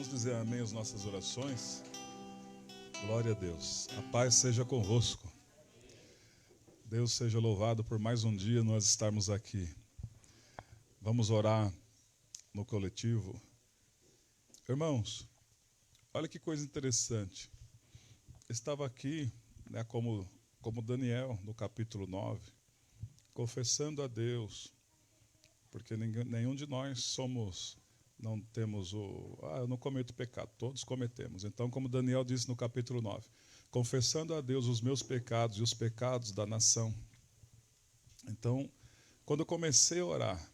Vamos dizer amém às nossas orações? Glória a Deus. A paz seja convosco. Deus seja louvado por mais um dia nós estarmos aqui. Vamos orar no coletivo. Irmãos, olha que coisa interessante. Estava aqui, como Daniel, no capítulo 9, confessando a Deus, porque nenhum de nós não temos eu não cometo pecado, todos cometemos. Então, como Daniel disse no capítulo 9, confessando a Deus os meus pecados e os pecados da nação. Então, quando eu comecei a orar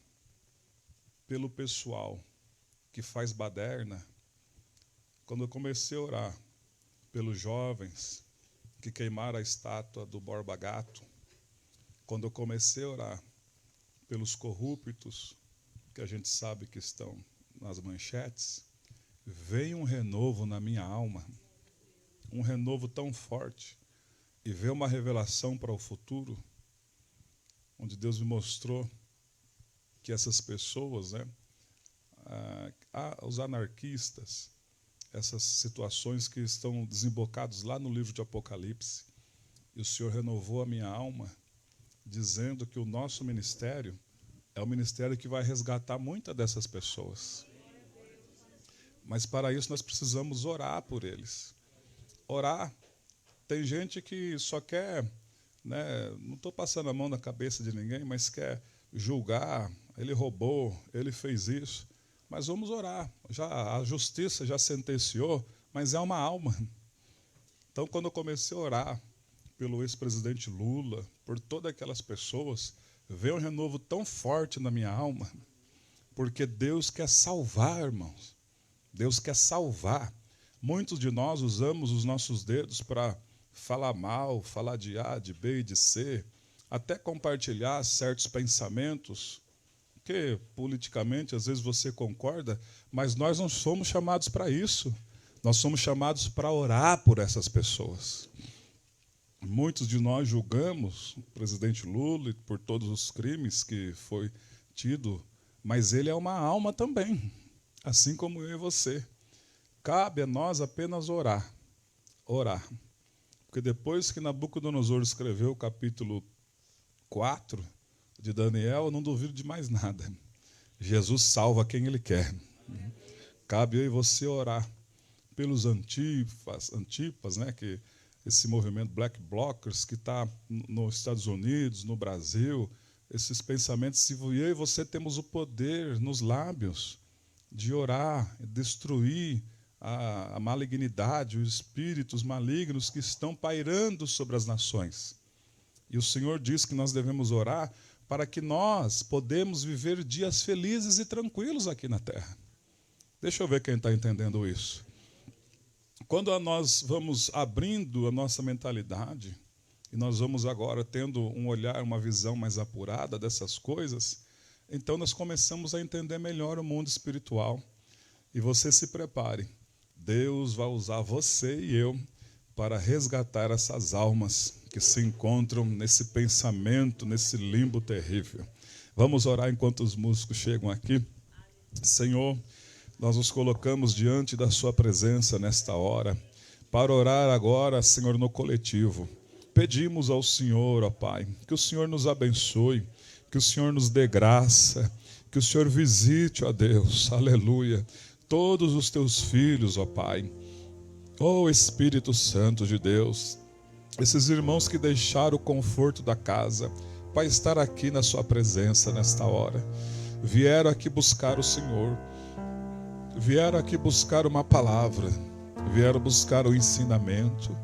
pelo pessoal que faz baderna, quando eu comecei a orar pelos jovens que queimaram a estátua do Borba Gato, quando eu comecei a orar pelos corruptos, que a gente sabe que estão nas manchetes, veio um renovo na minha alma, um renovo tão forte, e veio uma revelação para o futuro, onde Deus me mostrou que essas pessoas, os anarquistas, essas situações que estão desembocadas lá no livro de Apocalipse, e o Senhor renovou a minha alma, dizendo que o nosso ministério é o ministério que vai resgatar muitas dessas pessoas. Mas para isso nós precisamos orar por eles. Orar. Tem gente que só quer, não estou passando a mão na cabeça de ninguém, mas quer julgar, ele roubou, ele fez isso. Mas vamos orar. A justiça já sentenciou, mas é uma alma. Então, quando eu comecei a orar pelo ex-presidente Lula, por todas aquelas pessoas, veio um renovo tão forte na minha alma, porque Deus quer salvar, irmãos. Deus quer salvar. Muitos de nós usamos os nossos dedos para falar mal, falar de A, de B e de C, até compartilhar certos pensamentos, que politicamente às vezes você concorda, mas nós não somos chamados para isso. Nós somos chamados para orar por essas pessoas. Muitos de nós julgamos o presidente Lula por todos os crimes que foi tido, mas ele é uma alma também, assim como eu e você. Cabe a nós apenas orar. Orar. Porque depois que Nabucodonosor escreveu o capítulo 4 de Daniel, eu não duvido de mais nada. Jesus salva quem Ele quer. Cabe eu e você orar pelos antipas, que esse movimento Black Blockers que está nos Estados Unidos, no Brasil, esses pensamentos, se eu e você temos o poder nos lábios de orar, destruir a malignidade, os espíritos malignos que estão pairando sobre as nações. E o Senhor diz que nós devemos orar para que nós podemos viver dias felizes e tranquilos aqui na terra. Deixa eu ver quem está entendendo isso. Quando nós vamos abrindo a nossa mentalidade, e nós vamos agora tendo um olhar, uma visão mais apurada dessas coisas, então nós começamos a entender melhor o mundo espiritual. E você se prepare. Deus vai usar você e eu para resgatar essas almas que se encontram nesse pensamento, nesse limbo terrível. Vamos orar enquanto os músicos chegam aqui. Senhor, nós nos colocamos diante da sua presença nesta hora, para orar agora, Senhor, no coletivo. Pedimos ao Senhor, ó Pai, que o Senhor nos abençoe, que o Senhor nos dê graça, que o Senhor visite, ó Deus, aleluia, todos os teus filhos, ó Pai. Ó Espírito Santo de Deus, esses irmãos que deixaram o conforto da casa para estar aqui na sua presença nesta hora, vieram aqui buscar o Senhor, vieram aqui buscar uma palavra, vieram buscar o ensinamento.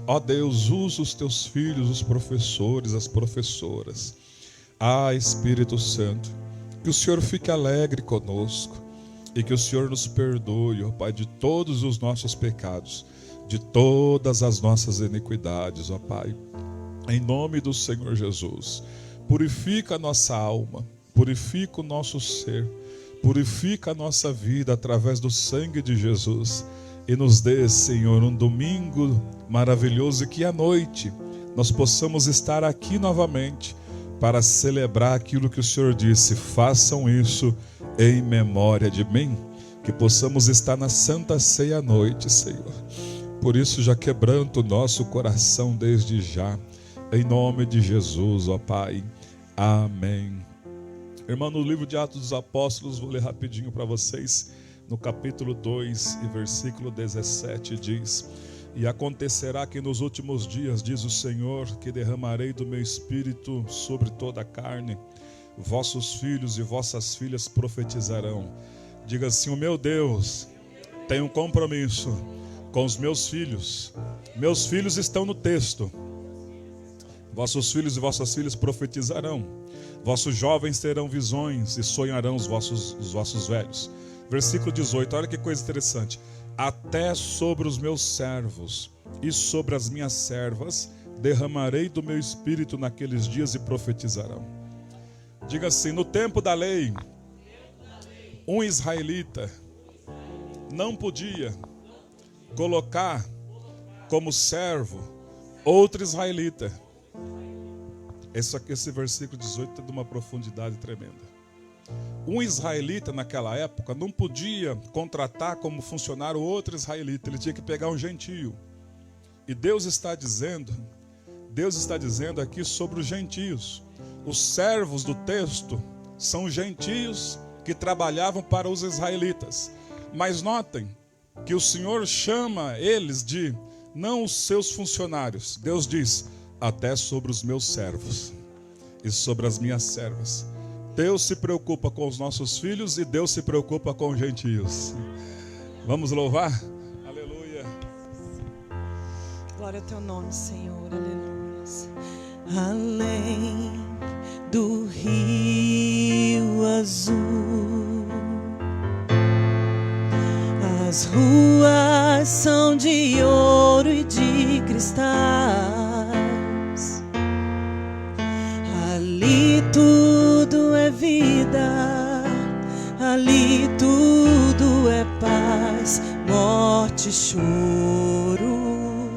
Ó Deus, usa os teus filhos, os professores, as professoras. Espírito Santo, que o Senhor fique alegre conosco e que o Senhor nos perdoe, ó Pai, de todos os nossos pecados, de todas as nossas iniquidades, ó Pai. Em nome do Senhor Jesus, purifica a nossa alma, purifica o nosso ser, purifica a nossa vida através do sangue de Jesus e nos dê, Senhor, um domingo maravilhoso e que à noite nós possamos estar aqui novamente para celebrar aquilo que o Senhor disse: façam isso em memória de mim. que possamos estar na Santa Ceia à noite, Senhor. Por isso já quebranta o nosso coração desde já, em nome de Jesus, ó Pai. Amém. Irmão, no livro de Atos dos Apóstolos, vou ler rapidinho para vocês, no capítulo 2 e versículo 17 diz: e acontecerá que nos últimos dias, diz o Senhor, que derramarei do meu espírito sobre toda a carne, vossos filhos e vossas filhas profetizarão. Diga assim: o meu Deus tem um compromisso com os meus filhos. Meus filhos estão no texto. Vossos filhos e vossas filhas profetizarão. Vossos jovens terão visões e sonharão os vossos velhos. Versículo 18, olha que coisa interessante. Até sobre os meus servos e sobre as minhas servas derramarei do meu espírito naqueles dias e profetizarão. Diga assim: no tempo da lei, um israelita não podia colocar como servo outro israelita. Esse versículo 18 é de uma profundidade tremenda. Um israelita naquela época não podia contratar como funcionário outro israelita, ele tinha que pegar um gentio. E Deus está dizendo aqui sobre os gentios. Os servos do texto são gentios que trabalhavam para os israelitas. Mas notem que o Senhor chama eles de não os seus funcionários. Deus diz: até sobre os meus servos e sobre as minhas servas. Deus se preocupa com os nossos filhos e Deus se preocupa com os gentios. Vamos louvar? Aleluia. Glória ao teu nome, Senhor. Aleluia. Além do rio azul, as ruas são de ouro e de cristais. Ali tudo é vida, ali tudo é paz, morte e choro,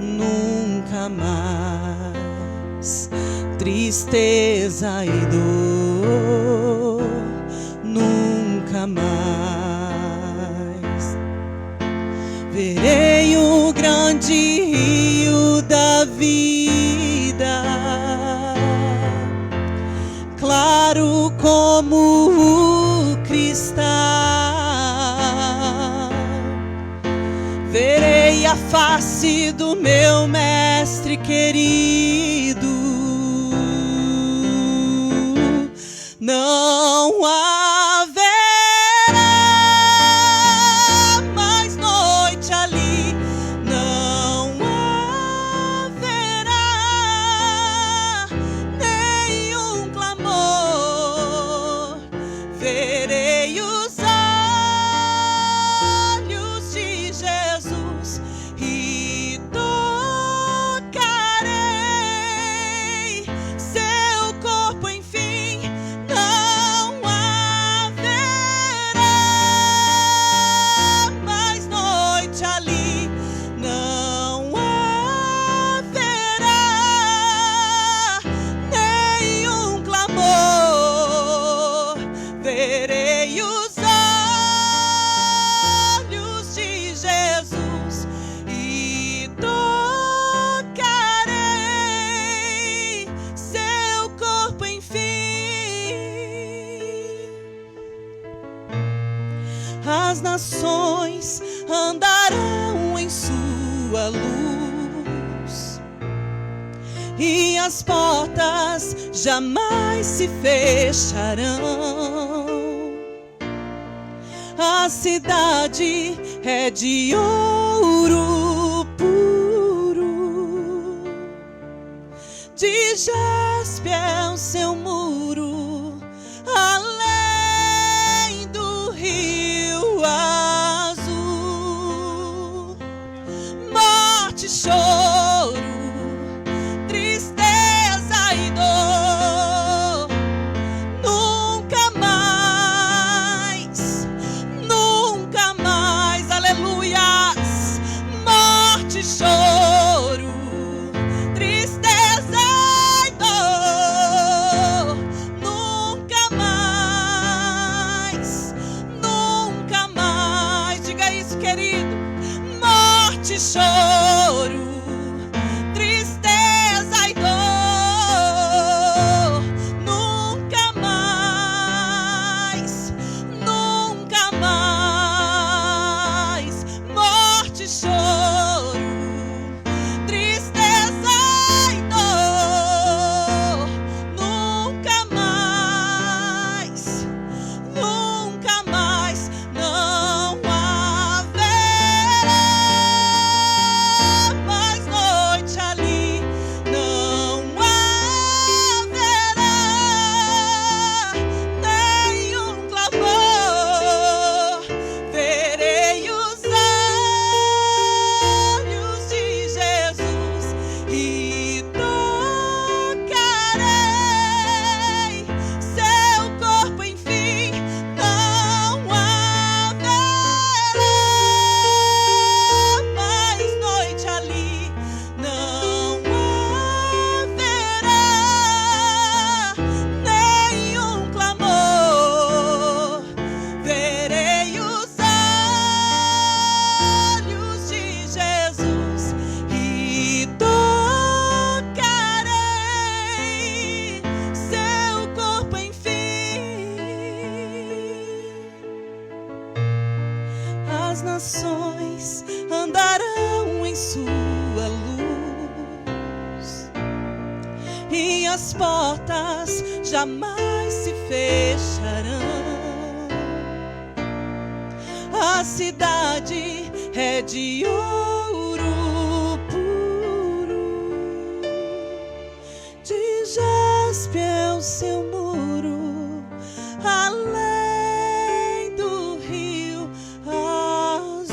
nunca mais. Tristeza e dor, nunca mais. Verei o grande rio da vida, claro como o cristal. Verei a face do meu mestre querido. Não haverá mais noite ali, não haverá nenhum clamor. Verei os olhos de Jesus e tocarei seu corpo, enfim. Não haverá mais noite ali, não haverá nenhum clamor. Verei os olhos de Jesus e tocarei seu corpo, enfim. As nações andarão em sua luz e as portas jamais se fecharão. A cidade é de ouro puro, de jaspe é o seu muro, além do rio azul. Morte, choro, tristeza e dor, nunca mais, nunca mais. Aleluias. Morte, choro, tristeza e dor, choro, tristeza e dor. Nunca mais, nunca mais. Morte, choro, tristeza e dor. Nunca mais, nunca mais. Não haverá mais noite ali. Não haverá nenhum clamor. Verei os olhos de Jesus e tocarei seu corpo, enfim. Não haverá mais noite ali. Não haverá nenhum clamor. Verei os olhos de Jesus e tocarei seu corpo, enfim. As nações andarão em sua luz e as portas jamais se fecharão. A cidade é de ouro puro, de jaspe é o seu muro, além do rio azul.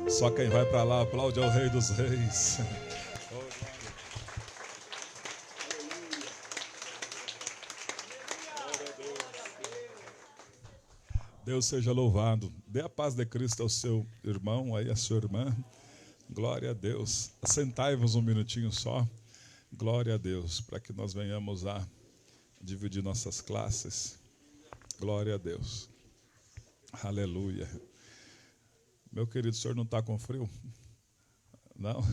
Só quem vai para lá aplaude ao Rei dos Reis. Deus seja louvado. Dê a paz de Cristo ao seu irmão, aí a sua irmã. Glória a Deus. Sentai-vos um minutinho só. Glória a Deus, para que nós venhamos a dividir nossas classes. Glória a Deus. Aleluia. Meu querido, o senhor não está com frio? Não?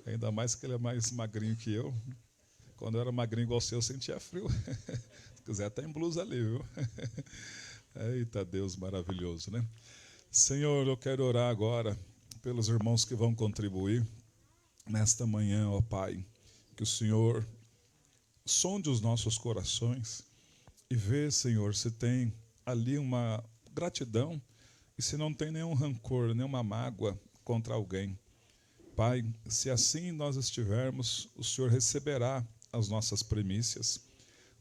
Ainda mais que ele é mais magrinho que eu. Quando eu era magrinho igual o seu, eu sentia frio. Se quiser, tem blusa ali, viu? Eita, Deus maravilhoso, né? Senhor, eu quero orar agora pelos irmãos que vão contribuir nesta manhã, ó Pai. Que o Senhor sonde os nossos corações e vê, Senhor, se tem ali uma gratidão e se não tem nenhum rancor, nenhuma mágoa contra alguém. Pai, se assim nós estivermos, o Senhor receberá as nossas primícias.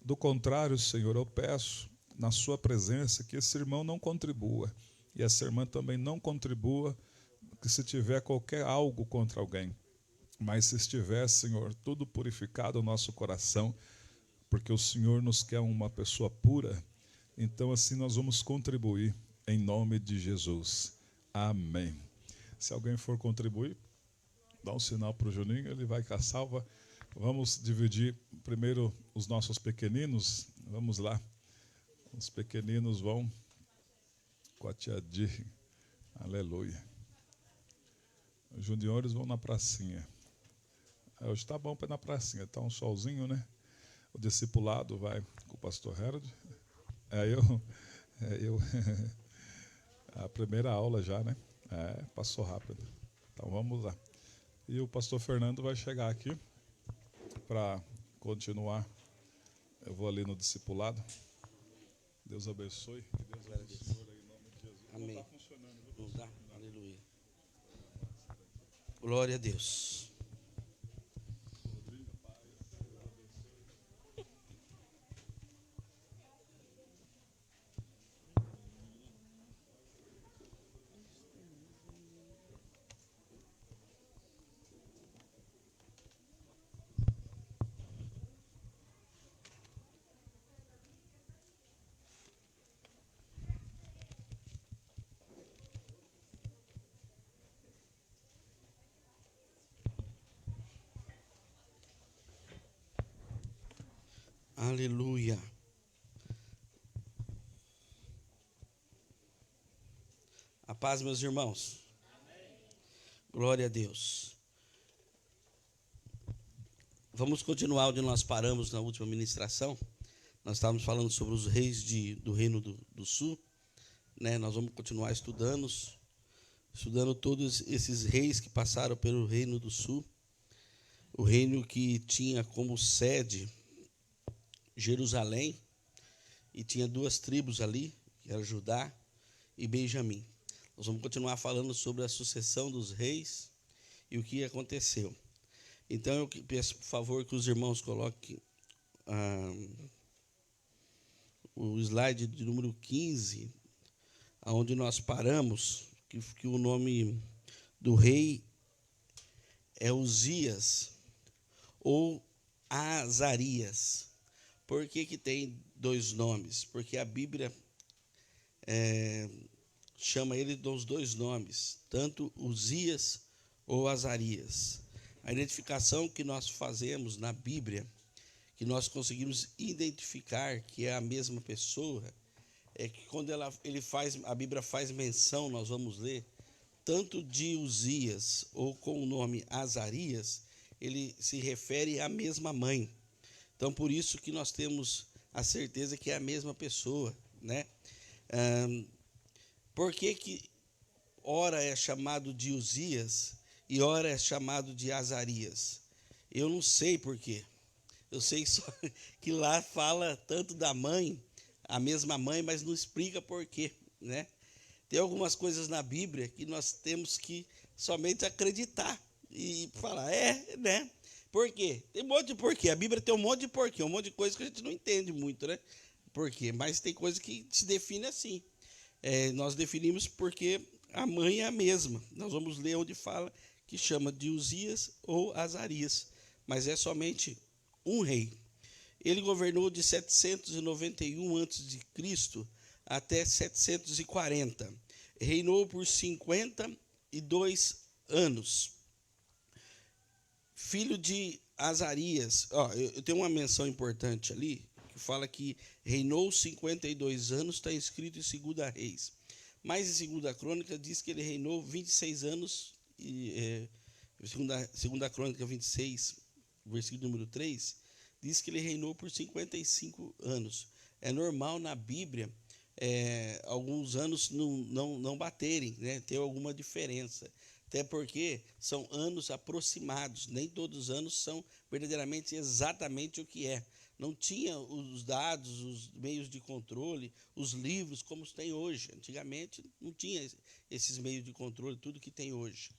Do contrário, Senhor, eu peço na sua presença que esse irmão não contribua e essa irmã também não contribua, que se tiver qualquer algo contra alguém. Mas se estiver, Senhor, tudo purificado o nosso coração, porque o Senhor nos quer uma pessoa pura, então assim nós vamos contribuir em nome de Jesus. Amém. Se alguém for contribuir, dá um sinal para o Juninho, ele vai com a salva. Vamos dividir primeiro os nossos pequeninos. Vamos lá. Os pequeninos vão com a tia Di. Aleluia. Os juniores vão na pracinha. Hoje está bom para ir na pracinha. Está um solzinho, né? O discipulado vai com o pastor Harold. Eu. A primeira aula já, né? Passou rápido. Então vamos lá. E o pastor Fernando vai chegar aqui para continuar. Eu vou ali no discipulado. Deus abençoe. Que Deus abençoe aí, em nome de Jesus. Amém. Não está funcionando, viu? Não dá? Aleluia. Glória a Deus. paz, meus irmãos. Glória a Deus. Vamos continuar onde nós paramos na última ministração. Nós estávamos falando sobre os reis do Reino do Sul, né? Nós vamos continuar estudando todos esses reis que passaram pelo Reino do Sul. O reino que tinha como sede Jerusalém e tinha duas tribos ali, que era Judá e Benjamim. Nós vamos continuar falando sobre a sucessão dos reis e o que aconteceu. Então, eu peço, por favor, que os irmãos coloquem o slide de número 15, onde nós paramos, que o nome do rei é Uzias ou Azarias. Por que tem dois nomes? Porque a Bíblia chama ele dos dois nomes, tanto Uzias ou Azarias. A identificação que nós fazemos na Bíblia, que nós conseguimos identificar que é a mesma pessoa, é que quando a Bíblia faz menção, nós vamos ler, tanto de Uzias ou com o nome Azarias, ele se refere à mesma mãe. Então, por isso que nós temos a certeza que é a mesma pessoa, né? Por que ora é chamado de Uzias e ora é chamado de Azarias? Eu não sei por quê. Eu sei só que lá fala tanto da mãe, a mesma mãe, mas não explica por quê, né? Tem algumas coisas na Bíblia que nós temos que somente acreditar e falar, né? Por quê? Tem um monte de porquê. A Bíblia tem um monte de porquê, um monte de coisa que a gente não entende muito, né? Por quê? Mas tem coisa que se define assim. Nós definimos porque a mãe é a mesma. Nós vamos ler onde fala que chama de Uzias ou Azarias, mas é somente um rei. Ele governou de 791 a.C. até 740. Reinou por 52 anos. Filho de Azarias. Eu tenho uma menção importante ali, que fala que reinou 52 anos, está escrito em 2 Reis. Mas em 2 Crônica diz que ele reinou 26 anos, e 2 Crônica 26, versículo número 3, diz que ele reinou por 55 anos. É normal na Bíblia alguns anos não baterem, né? Ter alguma diferença. Até porque são anos aproximados, nem todos os anos são verdadeiramente exatamente o que é. Não tinha os dados, os meios de controle, os livros como tem hoje. Antigamente não tinha esses meios de controle, tudo que tem hoje,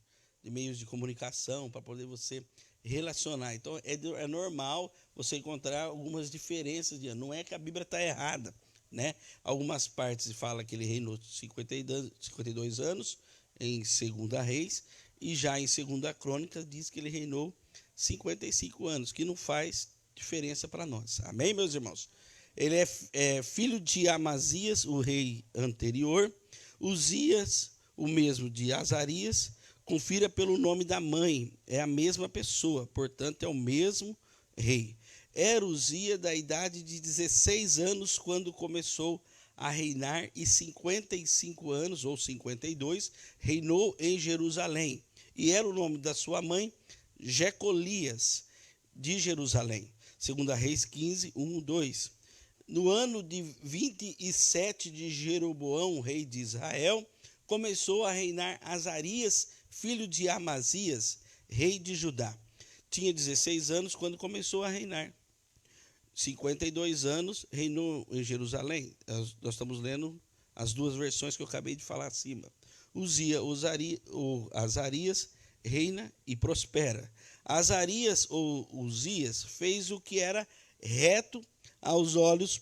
de meios de comunicação para poder você relacionar. Então é normal você encontrar algumas diferenças. Não é que a Bíblia está errada, né? Algumas partes fala que ele reinou 52 anos em 2 Reis, e já em 2 Crônica diz que ele reinou 55 anos, que não faz diferença para nós. Amém, meus irmãos? Ele é filho de Amazias, o rei anterior. Uzias, o mesmo de Azarias. Confira pelo nome da mãe, é a mesma pessoa, portanto é o mesmo rei. Era Uzias da idade de 16 anos quando começou a reinar, e 55 anos, ou 52, reinou em Jerusalém. E era o nome da sua mãe, Jecolias, de Jerusalém. 2 Reis 15, 1, 2. No ano de 27 de Jeroboão, rei de Israel, começou a reinar Azarias, filho de Amazias, rei de Judá. Tinha 16 anos quando começou a reinar. 52 anos reinou em Jerusalém. Nós estamos lendo as duas versões que eu acabei de falar acima. Azarias reina e prospera. Azarias ou Uzias fez o que era reto aos olhos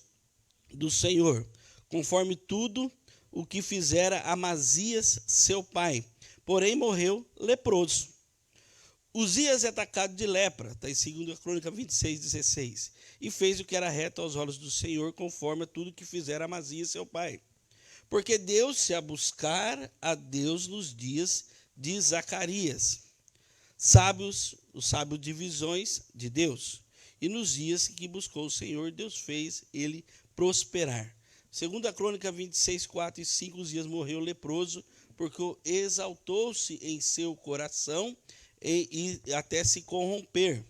do Senhor, conforme tudo o que fizera Amazias, seu pai. Porém, morreu leproso. Uzias é atacado de lepra, está em 2 Crônica 26, 16. E fez o que era reto aos olhos do Senhor, conforme a tudo que fizera Amazias, seu pai. Porque deu-se a buscar a Deus nos dias de Zacarias, o sábio de visões de Deus. E nos dias que buscou o Senhor, Deus fez ele prosperar. 2 Crônica 26, 4 e 5, Uzias morreu leproso, porque exaltou-se em seu coração e até se corromper.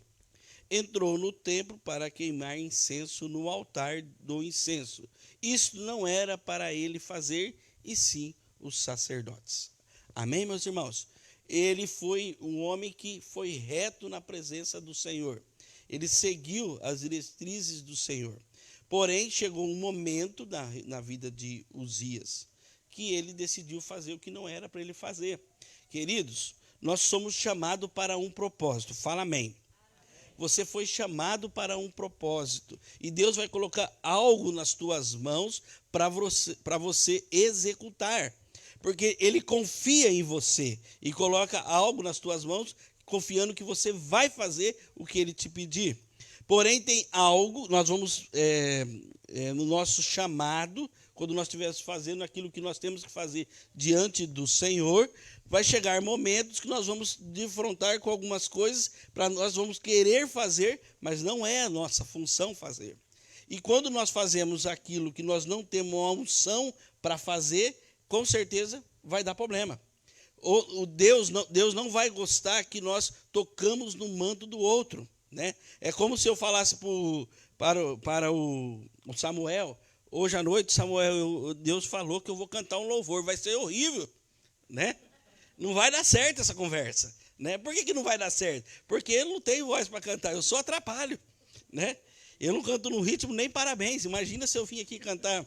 Entrou no templo para queimar incenso no altar do incenso. Isso não era para ele fazer, e sim os sacerdotes. Amém, meus irmãos? Ele foi um homem que foi reto na presença do Senhor. Ele seguiu as diretrizes do Senhor. Porém, chegou um momento na vida de Uzias que ele decidiu fazer o que não era para ele fazer. Queridos, nós somos chamados para um propósito. Fala amém. Você foi chamado para um propósito. E Deus vai colocar algo nas tuas mãos para você executar. Porque Ele confia em você e coloca algo nas tuas mãos, confiando que você vai fazer o que Ele te pedir. Porém, tem algo, nós vamos, no nosso chamado, quando nós estivermos fazendo aquilo que nós temos que fazer diante do Senhor, vai chegar momentos que nós vamos defrontar com algumas coisas, nós vamos querer fazer, mas não é a nossa função fazer. E quando nós fazemos aquilo que nós não temos a unção para fazer, com certeza vai dar problema. Deus não vai gostar que nós tocamos no manto do outro. Né? É como se eu falasse para o Samuel: hoje à noite, Samuel, Deus falou que eu vou cantar um louvor, vai ser horrível, né? Não vai dar certo essa conversa, né? Por que não vai dar certo? Porque eu não tenho voz para cantar, eu só atrapalho, né? Eu não canto no ritmo nem parabéns. Imagina se eu vim aqui cantar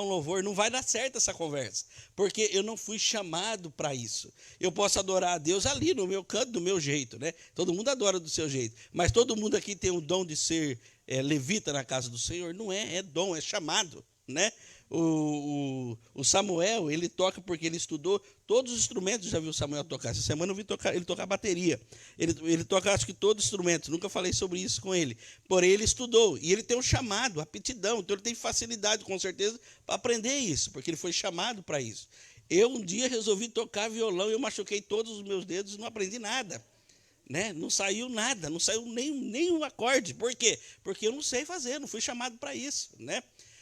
um louvor, não vai dar certo essa conversa, porque eu não fui chamado para isso. Eu posso adorar a Deus ali no meu canto, do meu jeito, né? Todo mundo adora do seu jeito, mas todo mundo aqui tem o dom de ser levita na casa do Senhor? Não é dom, é chamado, né? O Samuel, ele toca porque ele estudou todos os instrumentos. Já viu o Samuel tocar? Essa semana eu vi ele tocar bateria. Ele toca, acho que todos os instrumentos. Nunca falei sobre isso com ele. Porém, ele estudou. E ele tem um chamado, aptidão. Então, ele tem facilidade, com certeza, para aprender isso, porque ele foi chamado para isso. Eu, um dia, resolvi tocar violão e eu machuquei todos os meus dedos e não aprendi nada. Né? Não saiu nada, não saiu nem um acorde. Por quê? Porque eu não sei fazer, não fui chamado para isso, né?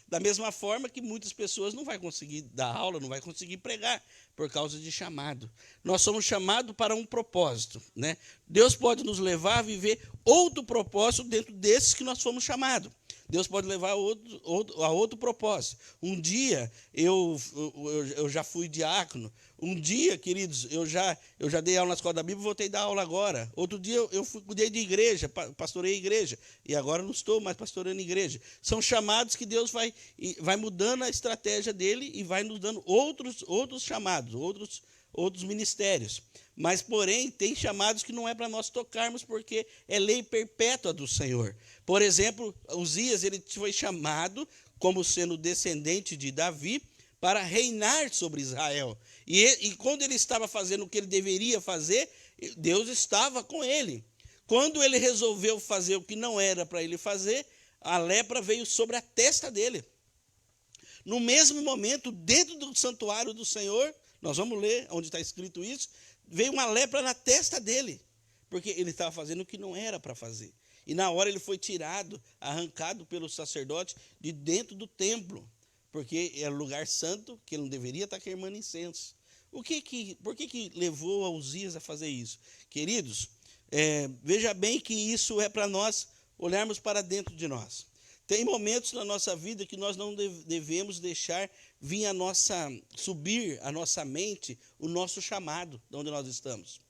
Da mesma forma que muitas pessoas não vão conseguir dar aula, não vão conseguir pregar, por causa de chamado. Nós somos chamados para um propósito, né? Deus pode nos levar a viver outro propósito dentro desses que nós fomos chamados. Deus pode levar a outro propósito. Um dia, eu já fui diácono. Um dia, queridos, eu já dei aula na escola da Bíblia e voltei a dar aula agora. Outro dia, eu cuidei de igreja, pastorei a igreja. E agora não estou mais pastoreando igreja. São chamados que Deus vai mudando a estratégia dele e vai nos dando outros chamados, outros ministérios. Mas, porém, tem chamados que não é para nós tocarmos, porque é lei perpétua do Senhor. Por exemplo, Uzias, ele foi chamado como sendo descendente de Davi para reinar sobre Israel. E quando ele estava fazendo o que ele deveria fazer, Deus estava com ele. Quando ele resolveu fazer o que não era para ele fazer, a lepra veio sobre a testa dele. No mesmo momento, dentro do santuário do Senhor, nós vamos ler onde está escrito isso, veio uma lepra na testa dele, porque ele estava fazendo o que não era para fazer. E na hora ele foi arrancado pelo sacerdote de dentro do templo, porque era lugar santo, que ele não deveria estar queimando incenso. Por que levou a Uzias a fazer isso? Queridos, veja bem que isso é para nós olharmos para dentro de nós. Tem momentos na nossa vida que nós não devemos deixar subir a nossa mente o nosso chamado, de onde nós estamos.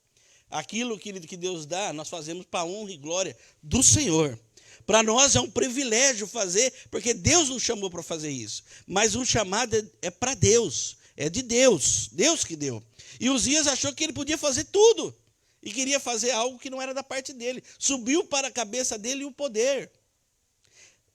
Aquilo, querido, que Deus dá, nós fazemos para a honra e glória do Senhor. Para nós é um privilégio fazer, porque Deus nos chamou para fazer isso. Mas o chamado é para Deus, é de Deus, Deus que deu. E Uzias achou que ele podia fazer tudo, e queria fazer algo que não era da parte dele. Subiu para a cabeça dele o poder.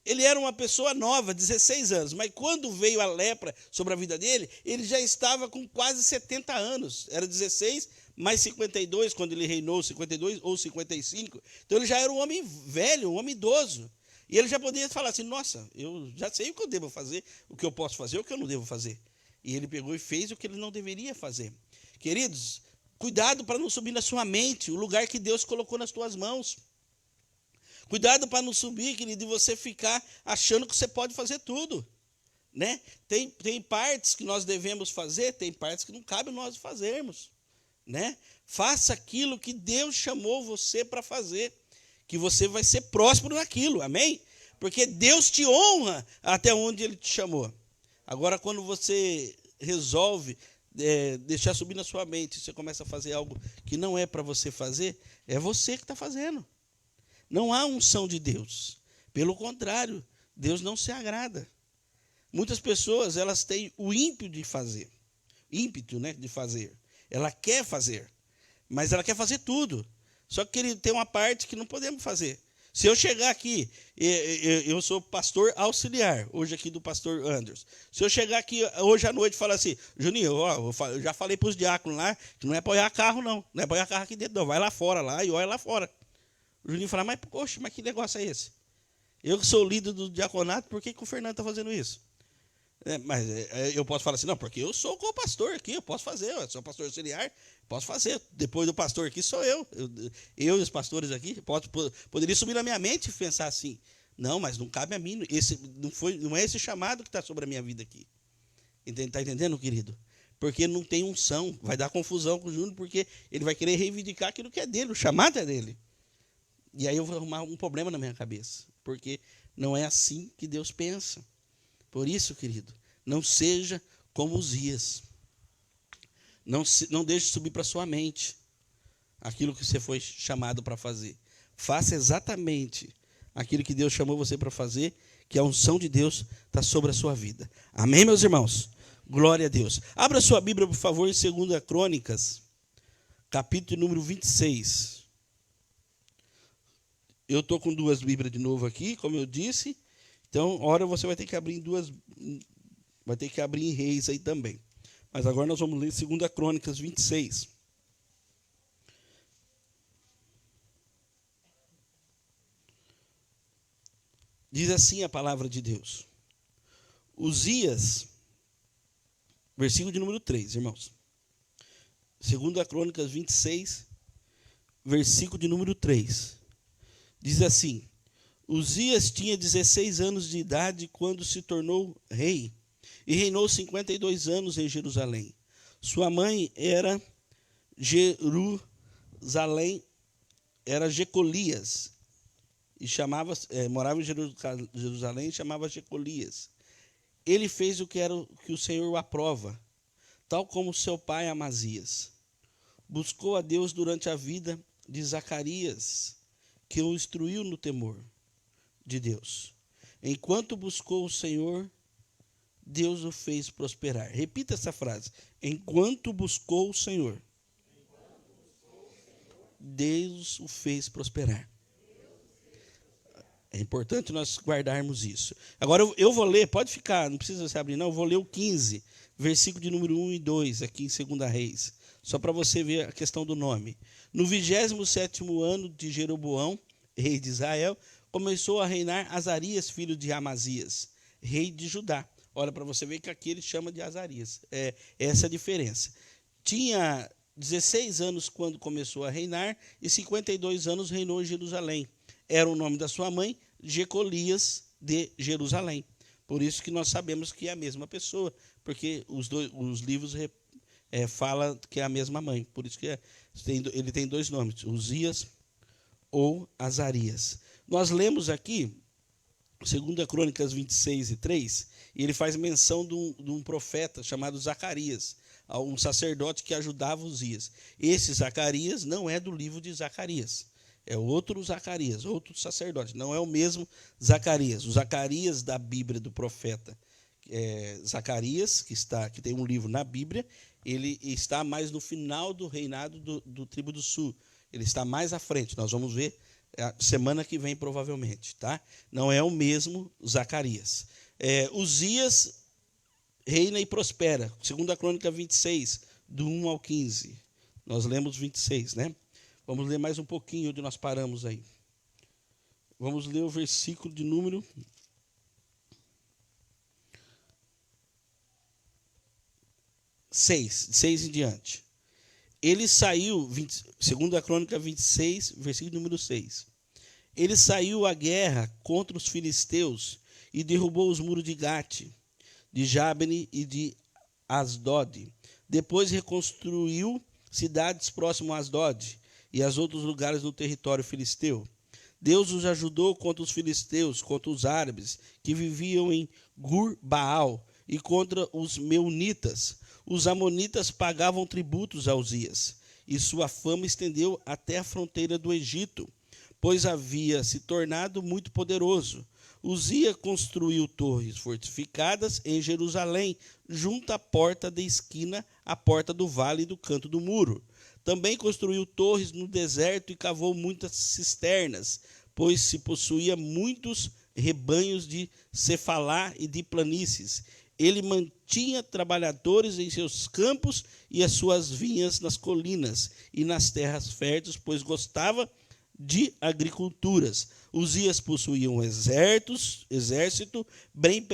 Ele era uma pessoa nova, 16 anos, mas quando veio a lepra sobre a vida dele, ele já estava com quase 70 anos. Era 16 mais 52, quando ele reinou, 52 ou 55. Então ele já era um homem velho, um homem idoso. E ele já poderia falar assim: nossa, eu já sei o que eu devo fazer, o que eu posso fazer, o que eu não devo fazer. E ele pegou e fez o que ele não deveria fazer. Queridos, cuidado para não subir na sua mente o lugar que Deus colocou nas tuas mãos. Cuidado para não subir, querido, e você ficar achando que você pode fazer tudo. né? Tem partes que nós devemos fazer, tem partes que não cabe nós fazermos, né? Faça aquilo que Deus chamou você para fazer, que você vai ser próspero naquilo, amém? Porque Deus te honra até onde Ele te chamou. Agora, quando você resolve deixar subir na sua mente, você começa a fazer algo que não é para você fazer, é você que está fazendo. Não há unção de Deus. Pelo contrário, Deus não se agrada. Muitas pessoas, elas têm o ímpeto de fazer. Ímpeto, né, de fazer. Ela quer fazer, mas ela quer fazer tudo. Só que ele tem uma parte que não podemos fazer. Se eu chegar aqui, eu sou pastor auxiliar, hoje aqui do pastor Anderson. Se eu chegar aqui hoje à noite e falar assim, Juninho, eu já falei para os diáconos lá, que não é para olhar carro não, não é para olhar carro aqui dentro não, vai lá fora lá e olha lá fora. O Juninho fala, mas poxa, mas que negócio é esse? Eu que sou o líder do diaconato, por que o Fernando está fazendo isso? Mas eu posso falar assim, não, porque eu sou co-pastor aqui, eu posso fazer, eu sou pastor auxiliar, posso fazer. Depois do pastor aqui sou eu e os pastores aqui, poderia subir na minha mente e pensar assim, não, mas não cabe a mim, não é esse chamado que está sobre a minha vida aqui. Está entendendo, querido? Porque não tem unção, vai dar confusão com o Júnior, porque ele vai querer reivindicar aquilo que é dele, o chamado é dele. E aí eu vou arrumar um problema na minha cabeça, porque não é assim que Deus pensa. Por isso, querido, não seja como Uzias. Não deixe subir para sua mente aquilo que você foi chamado para fazer. Faça exatamente aquilo que Deus chamou você para fazer, que a unção de Deus está sobre a sua vida. Amém, meus irmãos? Glória a Deus. Abra sua Bíblia, por favor, em 2 Crônicas, capítulo número 26. Eu estou com 2 Bíblias de novo aqui, como eu disse. Então, ora você vai ter que abrir vai ter que abrir em Reis aí também. Mas agora nós vamos ler 2 Crônicas 26. Diz assim a palavra de Deus. Uzias, versículo de número 3, irmãos. 2 Crônicas 26, versículo de número 3. Diz assim: Uzias tinha 16 anos de idade quando se tornou rei, e reinou 52 anos em Jerusalém. Sua mãe era Jecolias, e morava em Jerusalém e chamava Jecolias. Ele fez o que o Senhor aprova, tal como seu pai Amazias. Buscou a Deus durante a vida de Zacarias, que o instruiu no temor de Deus. Enquanto buscou o Senhor, Deus o fez prosperar. Repita essa frase. Enquanto buscou o Senhor, Deus o fez prosperar. É importante nós guardarmos isso. Agora eu vou ler, pode ficar, não precisa se abrir não, eu vou ler o 15, versículo de número 1 e 2, aqui em 2 Reis, só para você ver a questão do nome. No 27º ano de Jeroboão, rei de Israel, começou a reinar Azarias, filho de Amazias, rei de Judá. Olha, para você ver que aqui ele chama de Azarias. É essa a diferença. Tinha 16 anos quando começou a reinar e 52 anos reinou em Jerusalém. Era o nome da sua mãe, Jecolias de Jerusalém. Por isso que nós sabemos que é a mesma pessoa, porque os livros falam que é a mesma mãe. Por isso que ele tem 2 nomes, Uzias ou Azarias. Nós lemos aqui, 2 Crônicas 26 e 3, e ele faz menção de um profeta chamado Zacarias, um sacerdote que ajudava Uzias. Esse Zacarias não é do livro de Zacarias, é outro Zacarias, outro sacerdote, não é o mesmo Zacarias. O Zacarias da Bíblia do profeta Zacarias, que tem um livro na Bíblia, ele está mais no final do reinado do tribo do sul. Ele está mais à frente, nós vamos ver semana que vem provavelmente, tá? Não é o mesmo Zacarias. Uzias reina e prospera. 2 Crônica 26, do 1 ao 15. Nós lemos 26, né? Vamos ler mais um pouquinho onde nós paramos aí. Vamos ler o versículo de número 6 em diante. Ele saiu, 2 Crônica 26, versículo número 6. Ele saiu à guerra contra os filisteus e derrubou os muros de Gate. de Jabne e de Asdod. Depois reconstruiu cidades próximas a Asdod e a outros lugares no território filisteu. Deus os ajudou contra os filisteus, contra os árabes, que viviam em Gur-Baal, e contra os meunitas. Os amonitas pagavam tributos a Uzias, e sua fama estendeu até a fronteira do Egito, pois havia se tornado muito poderoso. Uzias construiu torres fortificadas em Jerusalém, junto à porta da esquina, à porta do vale e do canto do muro. Também construiu torres no deserto e cavou muitas cisternas, pois se possuía muitos rebanhos de cefalá e de planícies. Ele mantinha trabalhadores em seus campos e as suas vinhas nas colinas e nas terras férteis, pois gostava de agriculturas. Uzias possuía um exército bem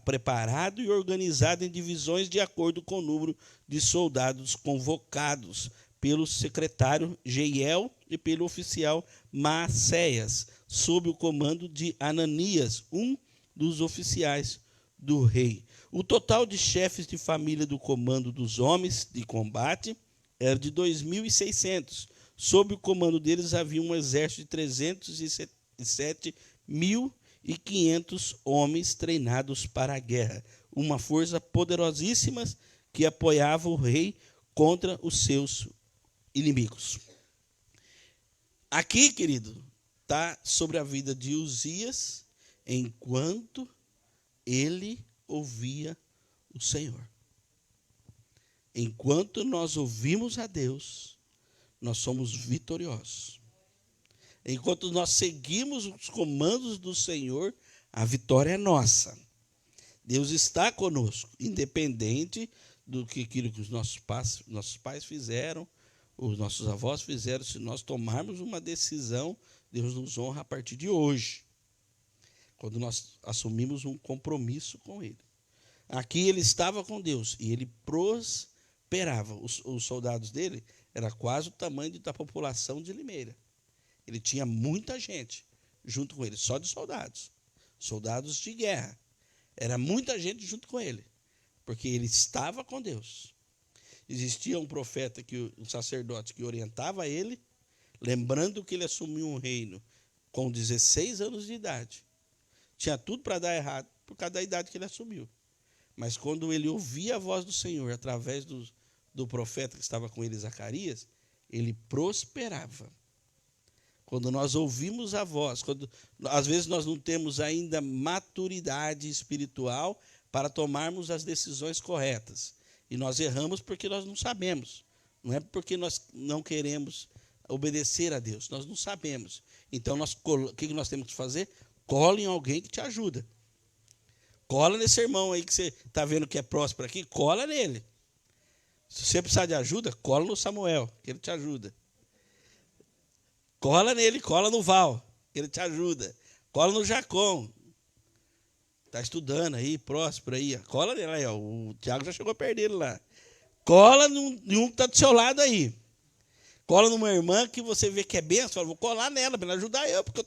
preparado e organizado em divisões de acordo com o número de soldados convocados pelo secretário Jeiel e pelo oficial Maacéias, sob o comando de Ananias, um dos oficiais do rei. O total de chefes de família do comando dos homens de combate era de 2.600. Sob o comando deles havia um exército de 307.500 homens treinados para a guerra, uma força poderosíssima que apoiava o rei contra os seus inimigos. Aqui, querido, está sobre a vida de Uzias enquanto ele ouvia o Senhor. Enquanto nós ouvimos a Deus, nós somos vitoriosos. Enquanto nós seguimos os comandos do Senhor, a vitória é nossa. Deus está conosco, independente do que aquilo que os nossos pais fizeram, os nossos avós fizeram. Se nós tomarmos uma decisão, Deus nos honra a partir de hoje, quando nós assumimos um compromisso com Ele. Aqui ele estava com Deus e ele prosperava. Os soldados dele era quase o tamanho da população de Limeira. Ele tinha muita gente junto com ele, só de soldados de guerra. Era muita gente junto com ele, porque ele estava com Deus. Existia um profeta, um sacerdote que orientava ele, lembrando que ele assumiu um reino com 16 anos de idade. Tinha tudo para dar errado por causa da idade que ele assumiu. Mas quando ele ouvia a voz do Senhor através do profeta que estava com ele, Zacarias, ele prosperava. Quando nós ouvimos a voz, às vezes nós não temos ainda maturidade espiritual para tomarmos as decisões corretas. E nós erramos porque nós não sabemos. Não é porque nós não queremos obedecer a Deus, nós não sabemos. Então, o que nós temos que fazer? Cola em alguém que te ajuda. Cola nesse irmão aí que você está vendo que é próspero aqui, cola nele. Se você precisar de ajuda, cola no Samuel, que ele te ajuda. Cola nele, cola no Val, que ele te ajuda. Cola no Jacom. Está estudando aí, próspero aí. Cola nele aí, ó. O Tiago já chegou a perder ele lá. Cola num que está do seu lado aí. Cola numa irmã que você vê que é benção, fala, vou colar nela para ela ajudar eu, porque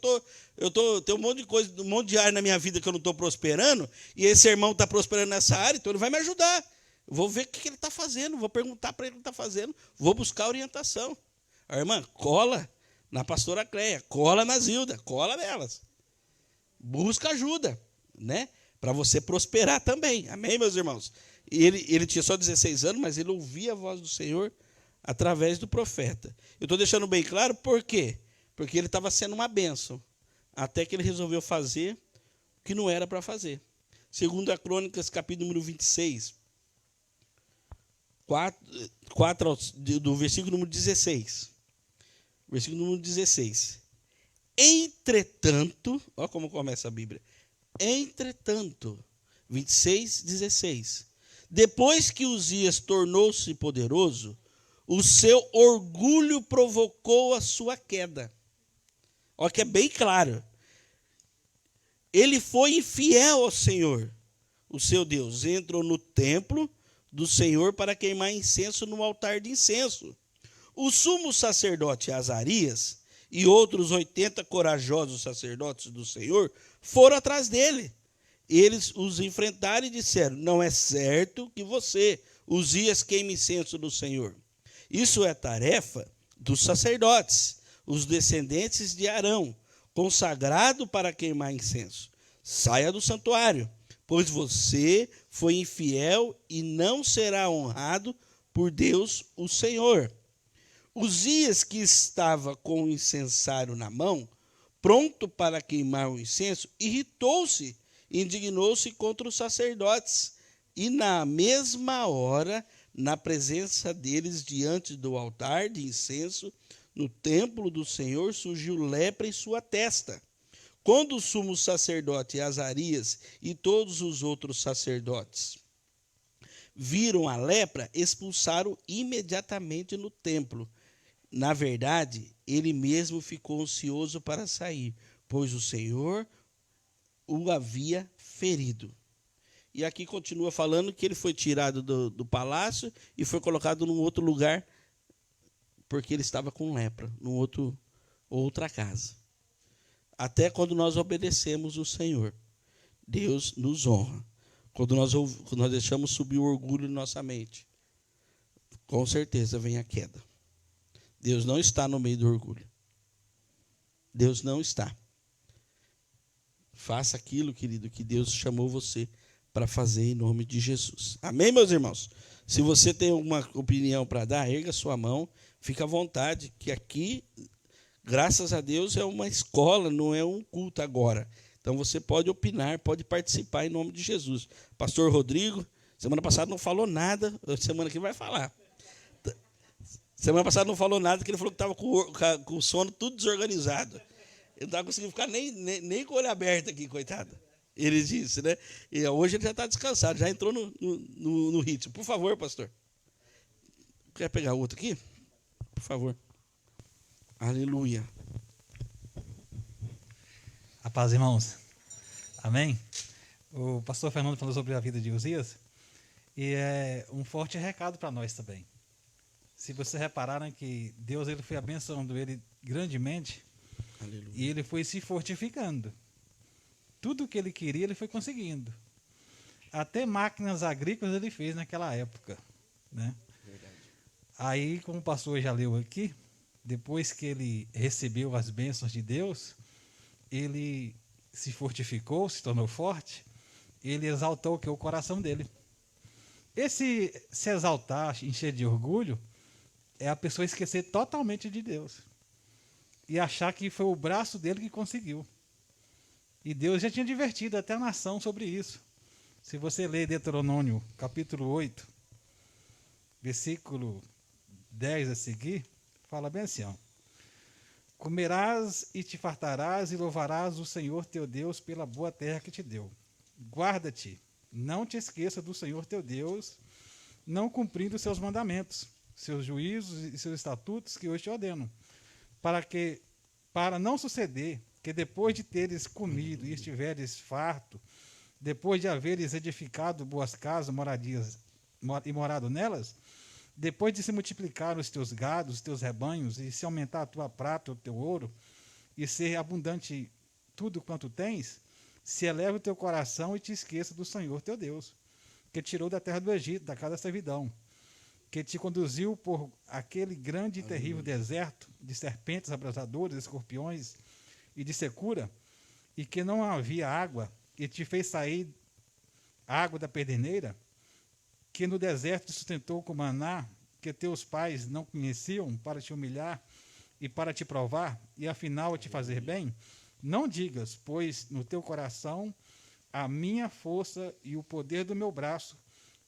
tenho um monte de coisa, um monte de área na minha vida que eu não estou prosperando, e esse irmão está prosperando nessa área, então ele vai me ajudar. Eu vou ver o que ele está fazendo, vou perguntar para ele o que ele está fazendo, vou buscar orientação. A irmã, cola na pastora Cleia, cola na Zilda, cola nelas. Busca ajuda, né? Para você prosperar também. Amém, meus irmãos? E ele tinha só 16 anos, mas ele ouvia a voz do Senhor através do profeta. Eu estou deixando bem claro por quê? Porque ele estava sendo uma bênção, até que ele resolveu fazer o que não era para fazer. Segundo a Crônicas, capítulo número 26, do versículo número 16. Versículo número 16. Entretanto, olha como começa a Bíblia. Entretanto, 26, 16. Depois que Uzias tornou-se poderoso, o seu orgulho provocou a sua queda. Olha que é bem claro. Ele foi infiel ao Senhor, o seu Deus. Entrou no templo do Senhor para queimar incenso no altar de incenso. O sumo sacerdote Azarias e outros 80 corajosos sacerdotes do Senhor foram atrás dele. eles os enfrentaram e disseram: não é certo que você, Uzias, queime incenso do Senhor. Isso é tarefa dos sacerdotes, os descendentes de Arão, consagrado para queimar incenso. Saia do santuário, pois você foi infiel e não será honrado por Deus, o Senhor. Uzias, que estava com o incensário na mão, pronto para queimar o incenso, irritou-se, indignou-se contra os sacerdotes, e na mesma hora, na presença deles, diante do altar de incenso, no templo do Senhor, surgiu lepra em sua testa. Quando o sumo sacerdote Azarias e todos os outros sacerdotes viram a lepra, expulsaram imediatamente no templo. Na verdade, ele mesmo ficou ansioso para sair, pois o Senhor o havia ferido. E aqui continua falando que ele foi tirado do palácio e foi colocado num outro lugar, porque ele estava com lepra, outra casa. Até quando nós obedecemos o Senhor, Deus nos honra. Quando nós deixamos subir o orgulho em nossa mente, com certeza vem a queda. Deus não está no meio do orgulho. Deus não está. Faça aquilo, querido, que Deus chamou você para fazer em nome de Jesus. Amém, meus irmãos? Se você tem alguma opinião para dar, erga sua mão, fica à vontade, que aqui, graças a Deus, é uma escola, não é um culto agora. Então você pode opinar, pode participar em nome de Jesus. Pastor Rodrigo, semana passada não falou nada, semana que vai falar. Semana passada não falou nada, porque ele falou que estava com o sono tudo desorganizado. Ele não estava conseguindo ficar nem com o olho aberto aqui, coitado. Ele disse, né? E hoje ele já está descansado, já entrou no ritmo. Por favor, pastor. Quer pegar outro aqui? Por favor. Aleluia. A paz, irmãos. Amém? O pastor Fernando falou sobre a vida de Uzias, e é um forte recado para nós também. Se vocês repararam que Deus ele foi abençoando ele grandemente, aleluia, e ele foi se fortificando. Tudo que ele queria, ele foi conseguindo. Até máquinas agrícolas ele fez naquela época, né? Verdade. Aí, como o pastor já leu aqui, depois que ele recebeu as bênçãos de Deus, ele se fortificou, se tornou forte, ele exaltou o coração dele. Esse se exaltar, encher de orgulho, é a pessoa esquecer totalmente de Deus e achar que foi o braço dele que conseguiu. E Deus já tinha advertido até a nação sobre isso. Se você ler Deuteronômio, capítulo 8, versículo 10 a seguir, fala bem assim, ó: comerás e te fartarás e louvarás o Senhor teu Deus pela boa terra que te deu. Guarda-te, não te esqueça do Senhor teu Deus, não cumprindo os seus mandamentos, seus juízos e seus estatutos que hoje te ordeno, para não suceder que depois de teres comido e estiveres farto, depois de haveres edificado boas casas, moradias e morado nelas, depois de se multiplicar os teus gados, os teus rebanhos, e se aumentar a tua prata, o teu ouro, e ser abundante tudo quanto tens, se eleva o teu coração e te esqueça do Senhor teu Deus, que te tirou da terra do Egito, da casa da servidão, que te conduziu por aquele grande e terrível deserto de serpentes abrasadoras, escorpiões e de secura, e que não havia água, e te fez sair água da pederneira, que no deserto te sustentou com maná, que teus pais não conheciam, para te humilhar e para te provar, e afinal a te fazer bem. Não digas, pois no teu coração a minha força e o poder do meu braço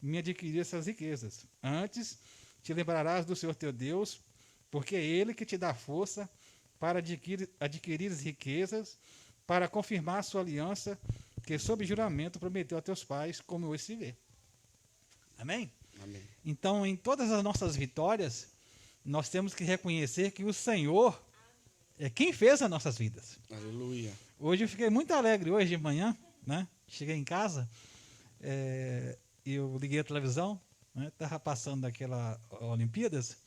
me adquirir essas riquezas. Antes te lembrarás do Senhor teu Deus, porque é Ele que te dá força para adquirir as riquezas, para confirmar a sua aliança, que sob juramento prometeu a teus pais, como hoje se vê. Amém? Amém. Então, em todas as nossas vitórias, nós temos que reconhecer que o Senhor é quem fez as nossas vidas. Aleluia. Hoje eu fiquei muito alegre, hoje de manhã, né? Cheguei em casa, eu liguei a televisão, estava passando aquela Olimpíadas,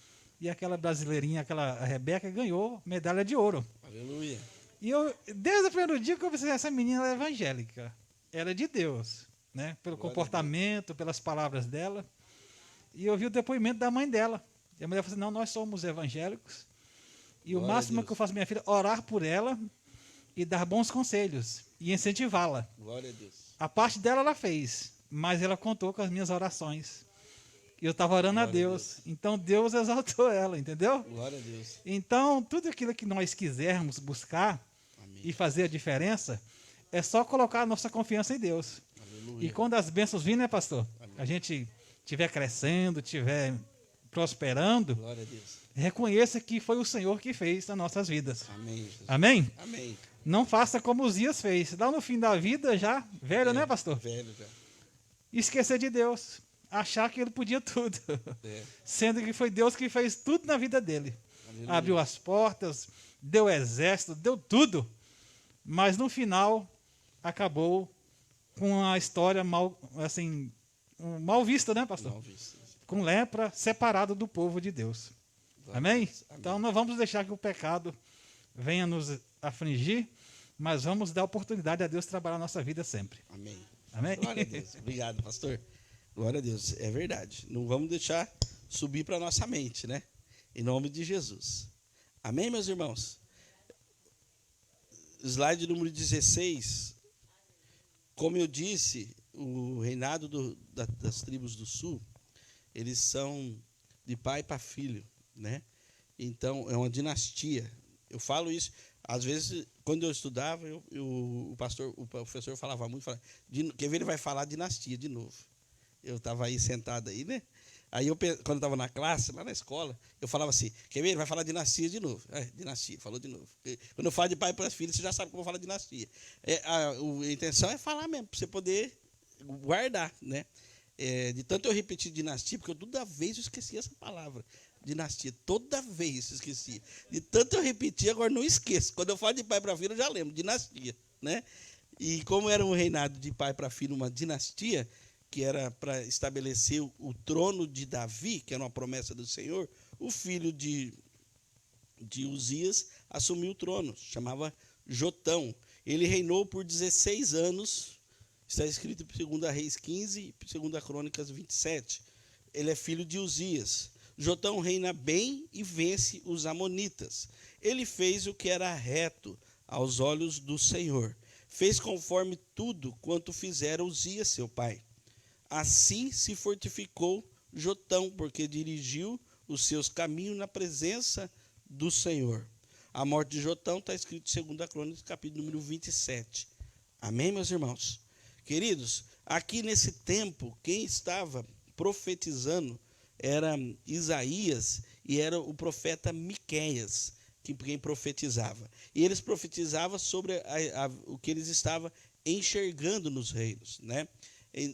e aquela brasileirinha, a Rebeca, ganhou medalha de ouro. Aleluia. E eu, desde o primeiro dia que eu pensei, essa menina é evangélica. era de Deus, né? Pelo Glória a comportamento, pelas palavras dela. E eu vi o depoimento da mãe dela. E a mulher falou assim, não, nós somos evangélicos. E Glória o a máximo Deus. que eu faço minha filha é orar por ela e dar bons conselhos e incentivá-la. Glória a Deus. A parte dela ela fez, mas ela contou com as minhas orações. E eu estava orando a Glória a Deus. Então Deus exaltou ela, entendeu? Glória a Deus. Então, tudo aquilo que nós quisermos buscar Amém. e fazer a diferença, é só colocar a nossa confiança em Deus. Aleluia. E quando as bênçãos virem, né, pastor? Amém. A gente estiver crescendo, estiver prosperando, Glória a Deus. reconheça que foi o Senhor que fez nas nossas vidas. Amém, Jesus. Amém? Amém. Não faça como Uzias fez. Lá no fim da vida, já velho, né, pastor? Velho já. Esquecer de Deus. Achar que ele podia tudo. É. Sendo que foi Deus que fez tudo na vida dele. Aleluia. Abriu as portas, deu exército, deu tudo. Mas no final, acabou com a história mal, assim, mal vista, né, pastor? Não, visto. Com lepra, separado do povo de Deus. Glória a Amém? Deus. Amém. Então não vamos deixar que o pecado venha nos afligir, mas vamos dar oportunidade a Deus trabalhar a nossa vida sempre. Amém. Amém? Glória a Deus. Obrigado, pastor. Glória a Deus. É verdade. Não vamos deixar subir para a nossa mente, né? Em nome de Jesus. Amém, meus irmãos? Slide número 16. Como eu disse, o reinado das tribos do sul, eles são de pai para filho, né? Então, é uma dinastia. Eu falo isso, às vezes, quando eu estudava, o professor falava muito, quer ver, ele vai falar dinastia de novo. Eu estava aí sentado aí, né? Aí, quando eu estava na classe, lá na escola, eu falava assim, quer ver, ele vai falar dinastia de novo. Dinastia, falou de novo. Quando eu falo de pai para filho, você já sabe que eu vou falar dinastia. A intenção é falar mesmo, para você poder guardar, né? De tanto eu repetir dinastia, porque toda vez eu esqueci essa palavra, dinastia, toda vez eu esqueci. De tanto eu repetir, agora não esqueço. Quando eu falo de pai para filho, eu já lembro, dinastia, né? E como era um reinado de pai para filho, uma dinastia, que era para estabelecer o trono de Davi, que era uma promessa do Senhor, o filho de Uzias assumiu o trono, chamava Jotão. Ele reinou por 16 anos, está escrito em 2 Reis 15 e 2 Crônicas 27. Ele é filho de Uzias. Jotão reina bem e vence os amonitas. Ele fez o que era reto aos olhos do Senhor. Fez conforme tudo quanto fizera Uzias, seu pai. Assim se fortificou Jotão, porque dirigiu os seus caminhos na presença do Senhor. A morte de Jotão está escrito em 2 Crônicas, capítulo número 27. Amém, meus irmãos? Queridos, aqui nesse tempo, quem estava profetizando era Isaías e era o profeta Miqueias, quem profetizava. E eles profetizavam sobre o que eles estavam enxergando nos reinos, né?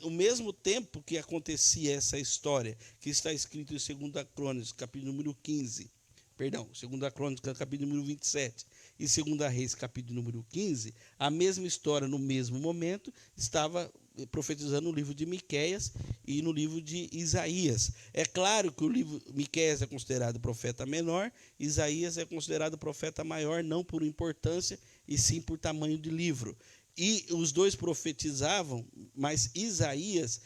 No mesmo tempo que acontecia essa história, que está escrito em 2 Crônicas, capítulo número 15, 2 Crônicas, capítulo número 27, e 2 Reis, capítulo número 15, a mesma história, no mesmo momento, estava profetizando no livro de Miqueias e no livro de Isaías. É claro que o livro Miqueias é considerado profeta menor, Isaías é considerado profeta maior, não por importância, e sim por tamanho de livro. E os dois profetizavam, mas Isaías,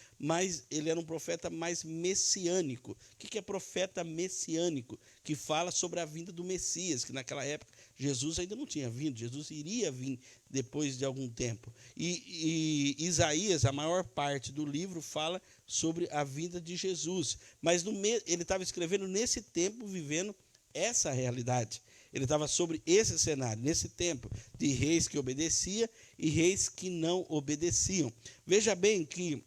ele era um profeta mais messiânico. O que é profeta messiânico? Que fala sobre a vinda do Messias, que naquela época Jesus ainda não tinha vindo, Jesus iria vir depois de algum tempo. E Isaías, a maior parte do livro, fala sobre a vinda de Jesus. Mas ele estava escrevendo nesse tempo, vivendo essa realidade. Ele estava sobre esse cenário, nesse tempo, de reis que obedeciam e reis que não obedeciam. Veja bem que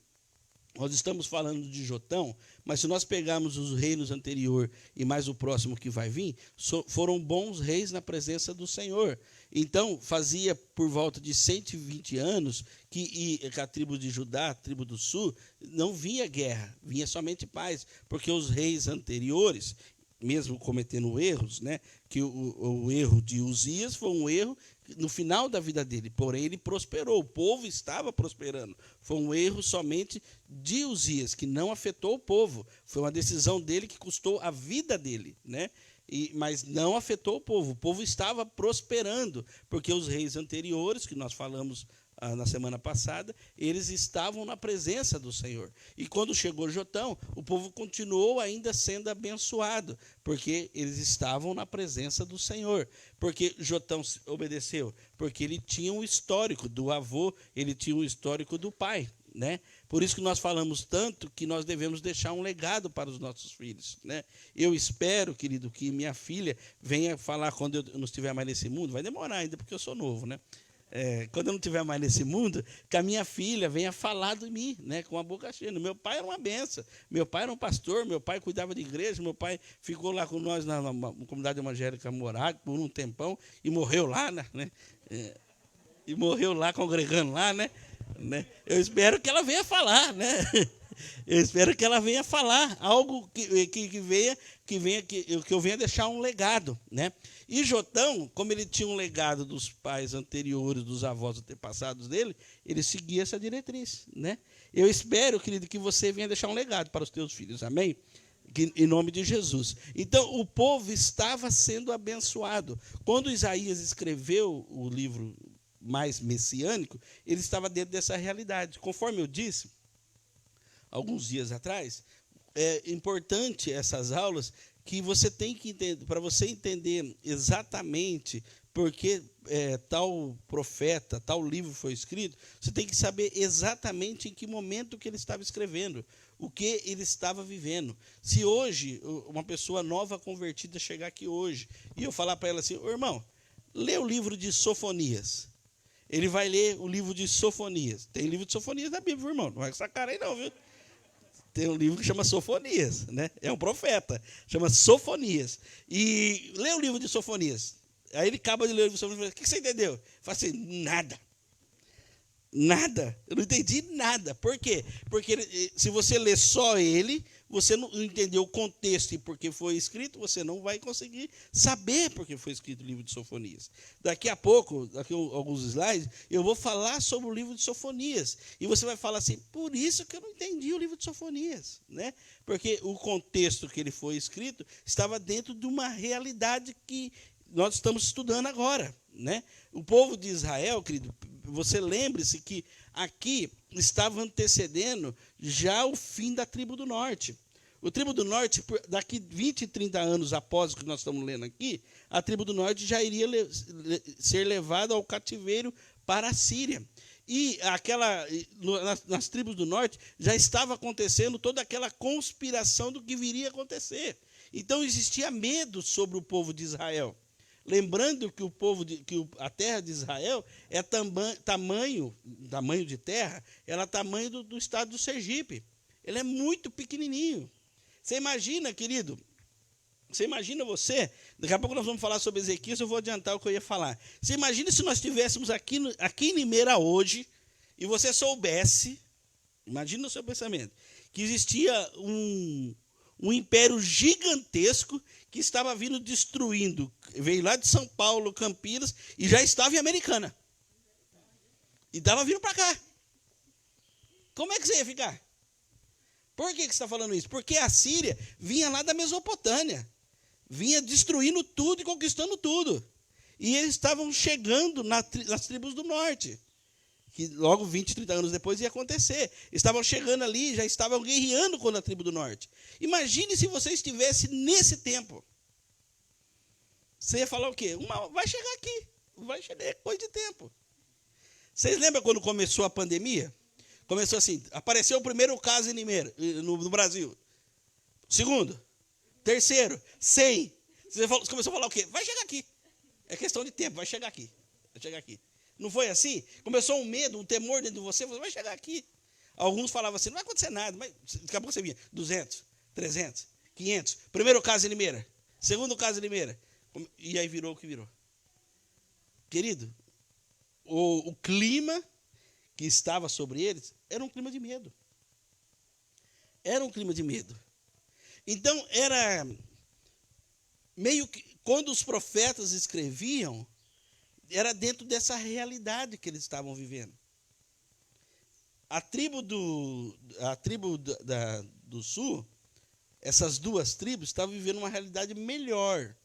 nós estamos falando de Jotão, mas se nós pegarmos os reinos anteriores e mais o próximo que vai vir, foram bons reis na presença do Senhor. Então, fazia por volta de 120 anos que a tribo de Judá, a tribo do sul, não vinha guerra, vinha somente paz, porque os reis anteriores, mesmo cometendo erros, né, que o erro de Uzias foi um erro no final da vida dele, porém ele prosperou, o povo estava prosperando. Foi um erro somente de Uzias, que não afetou o povo. Foi uma decisão dele que custou a vida dele, né? Mas não afetou o povo estava prosperando, porque os reis anteriores, que nós falamos na semana passada, eles estavam na presença do Senhor. E quando chegou Jotão, o povo continuou ainda sendo abençoado, porque eles estavam na presença do Senhor. Porque Jotão obedeceu? Porque ele tinha um histórico do avô, ele tinha um histórico do pai, né? Por isso que nós falamos tanto que nós devemos deixar um legado para os nossos filhos, né? Eu espero, querido, que minha filha venha falar quando eu não estiver mais nesse mundo. Vai demorar ainda, porque eu sou novo, né? Quando eu não estiver mais nesse mundo, que a minha filha venha falar de mim, né, com a boca cheia. Meu pai era uma benção, meu pai era um pastor, meu pai cuidava de igreja, meu pai ficou lá com nós na comunidade evangélica Morado por um tempão e morreu lá, né? E morreu lá, congregando lá, né? Eu espero que ela venha falar, né? Eu espero que ela venha falar algo que eu venha deixar um legado, né? E Jotão, como ele tinha um legado dos pais anteriores, dos avós antepassados dele, ele seguia essa diretriz, né? Eu espero, querido, que você venha deixar um legado para os teus filhos, amém? Em nome de Jesus. Então, o povo estava sendo abençoado. Quando Isaías escreveu o livro mais messiânico, ele estava dentro dessa realidade. Conforme eu disse alguns dias atrás, é importante essas aulas que você tem que entender, para você entender exatamente por que tal profeta, tal livro foi escrito, você tem que saber exatamente em que momento que ele estava escrevendo, o que ele estava vivendo. Se hoje, uma pessoa nova convertida chegar aqui hoje, e eu falar para ela assim, irmão, lê o livro de Sofonias. Ele vai ler o livro de Sofonias. Tem livro de Sofonias na Bíblia, irmão. Não vai com essa cara aí não, viu? Tem um livro que chama Sofonias, né? É um profeta, chama Sofonias. E lê o livro de Sofonias. Aí ele acaba de ler o livro de Sofonias e fala, o que você entendeu? Fala assim, nada. Nada. Eu não entendi nada. Por quê? Porque se você ler só ele, você não entendeu o contexto e por que foi escrito, você não vai conseguir saber por que foi escrito o livro de Sofonias. Daqui a pouco, daqui a alguns slides, eu vou falar sobre o livro de Sofonias. E você vai falar assim, por isso que eu não entendi o livro de Sofonias, né? Porque o contexto que ele foi escrito estava dentro de uma realidade que nós estamos estudando agora, né? O povo de Israel, querido, você lembre-se que aqui estava antecedendo já o fim da tribo do norte. O tribo do norte, daqui 20, 30 anos após o que nós estamos lendo aqui, a tribo do norte já iria ser levada ao cativeiro para a Síria. E nas tribos do norte já estava acontecendo toda aquela conspiração do que viria a acontecer. Então existia medo sobre o povo de Israel. Lembrando que a terra de Israel é tamanho de terra, ela é tamanho do estado do Sergipe. Ele é muito pequenininho. Você imagina, querido, daqui a pouco nós vamos falar sobre Ezequias, eu vou adiantar o que eu ia falar. Você imagina se nós estivéssemos aqui em Limeira hoje, e você soubesse, imagina o seu pensamento, que existia um império gigantesco que estava vindo destruindo, veio lá de São Paulo, Campinas, e já estava em Americana. E estava vindo para cá. Como é que você ia ficar? Por que você está falando isso? Porque a Síria vinha lá da Mesopotâmia, vinha destruindo tudo e conquistando tudo. E eles estavam chegando nas tribos do norte, que logo 20, 30 anos depois ia acontecer. Estavam chegando ali, já estavam guerreando contra a tribo do norte. Imagine se você estivesse nesse tempo. Você ia falar o quê? Vai chegar aqui, vai chegar depois de tempo. Vocês lembram quando começou a pandemia? Começou assim, apareceu o primeiro caso em Limeira, no Brasil. Segundo, terceiro, 100. Você começou a falar o quê? Vai chegar aqui. É questão de tempo, vai chegar aqui. Vai chegar aqui. Não foi assim? Começou um medo, um temor dentro de você, vai chegar aqui. Alguns falavam assim, não vai acontecer nada, mas daqui a pouco você vinha, 200, 300, 500. Primeiro caso em Limeira, segundo caso em Limeira. E aí virou o que virou. Querido, o clima que estava sobre eles era um clima de medo. Era um clima de medo. Então, era meio que, quando os profetas escreviam, era dentro dessa realidade que eles estavam vivendo. A tribo do sul, essas duas tribos estavam vivendo uma realidade melhor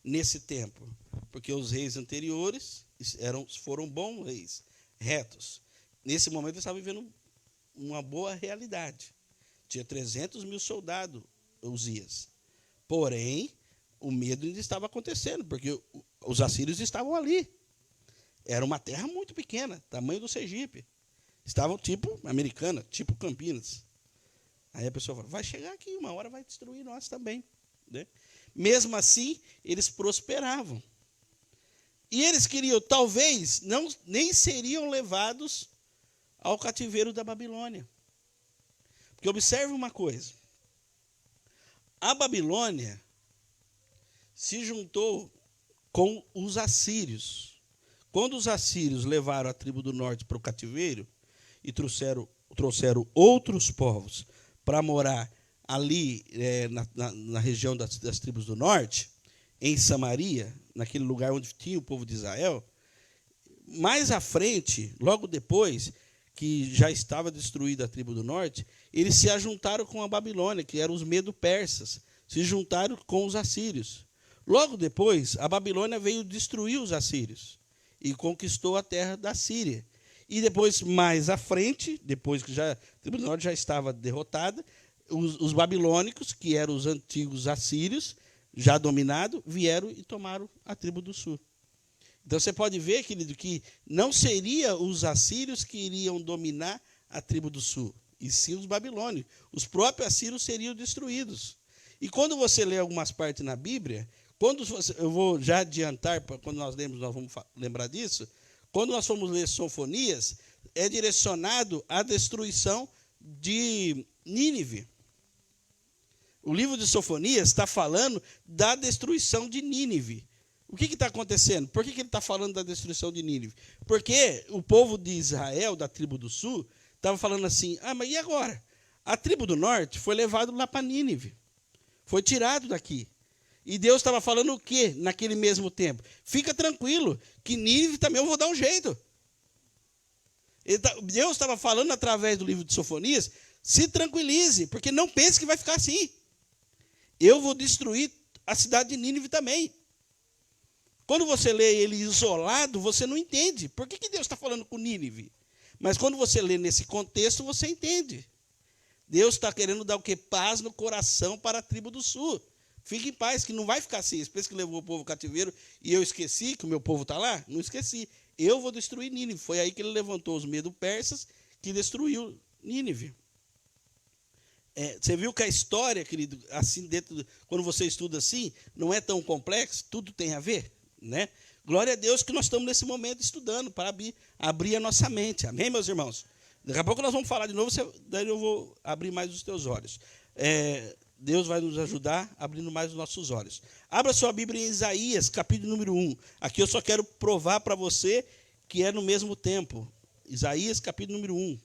nesse tempo, porque os reis anteriores foram bons reis, retos. Nesse momento, eles estavam vivendo uma boa realidade. Tinha 300 mil soldados, Uzias. Porém, o medo ainda estava acontecendo, porque os assírios estavam ali. Era uma terra muito pequena, tamanho do Sergipe. Estavam tipo Americana, tipo Campinas. Aí a pessoa fala, vai chegar aqui, uma hora vai destruir nós também. Né? Mesmo assim, eles prosperavam. E eles queriam, talvez, nem seriam levados ao cativeiro da Babilônia. Porque observe uma coisa. A Babilônia se juntou com os assírios. Quando os assírios levaram a tribo do norte para o cativeiro e trouxeram outros povos para morar ali na região das tribos do norte, em Samaria, naquele lugar onde tinha o povo de Israel, mais à frente, logo depois que já estava destruída a tribo do norte, eles se ajuntaram com a Babilônia, que eram os medo-persas, se juntaram com os assírios. Logo depois, a Babilônia veio destruir os assírios e conquistou a terra da Síria. E depois, mais à frente, depois que a tribo do norte já estava derrotada, os babilônicos, que eram os antigos assírios, já dominados, vieram e tomaram a tribo do sul. Então você pode ver, querido, que não seria os assírios que iriam dominar a tribo do sul, e sim os babilônios. Os próprios assírios seriam destruídos. E quando você lê algumas partes na Bíblia, eu vou já adiantar, quando nós lemos, nós vamos lembrar disso, quando nós formos ler Sofonias, é direcionado à destruição de Nínive. O livro de Sofonias está falando da destruição de Nínive. O que está acontecendo? Por que ele está falando da destruição de Nínive? Porque o povo de Israel, da tribo do sul, estava falando assim, mas e agora? A tribo do norte foi levada lá para Nínive. Foi tirado daqui. E Deus estava falando o quê naquele mesmo tempo? Fica tranquilo, que Nínive também eu vou dar um jeito. Deus estava falando através do livro de Sofonias, se tranquilize, porque não pense que vai ficar assim. Eu vou destruir a cidade de Nínive também. Quando você lê ele isolado, você não entende. Por que Deus está falando com Nínive? Mas quando você lê nesse contexto, você entende. Deus está querendo dar o quê? Paz no coração para a tribo do sul. Fique em paz, que não vai ficar assim. Você pensa que levou o povo cativeiro e eu esqueci que o meu povo está lá? Não esqueci. Eu vou destruir Nínive. Foi aí que ele levantou os medo-persas que destruiu Nínive. Você viu que a história, querido, assim quando você estuda assim, não é tão complexo, tudo tem a ver, né? Glória a Deus que nós estamos nesse momento estudando para abrir a nossa mente. Amém, meus irmãos? Daqui a pouco nós vamos falar de novo, daí eu vou abrir mais os teus olhos. Deus vai nos ajudar abrindo mais os nossos olhos. Abra sua Bíblia em Isaías, capítulo número 1. Aqui eu só quero provar para você que é no mesmo tempo. Isaías, capítulo número 1.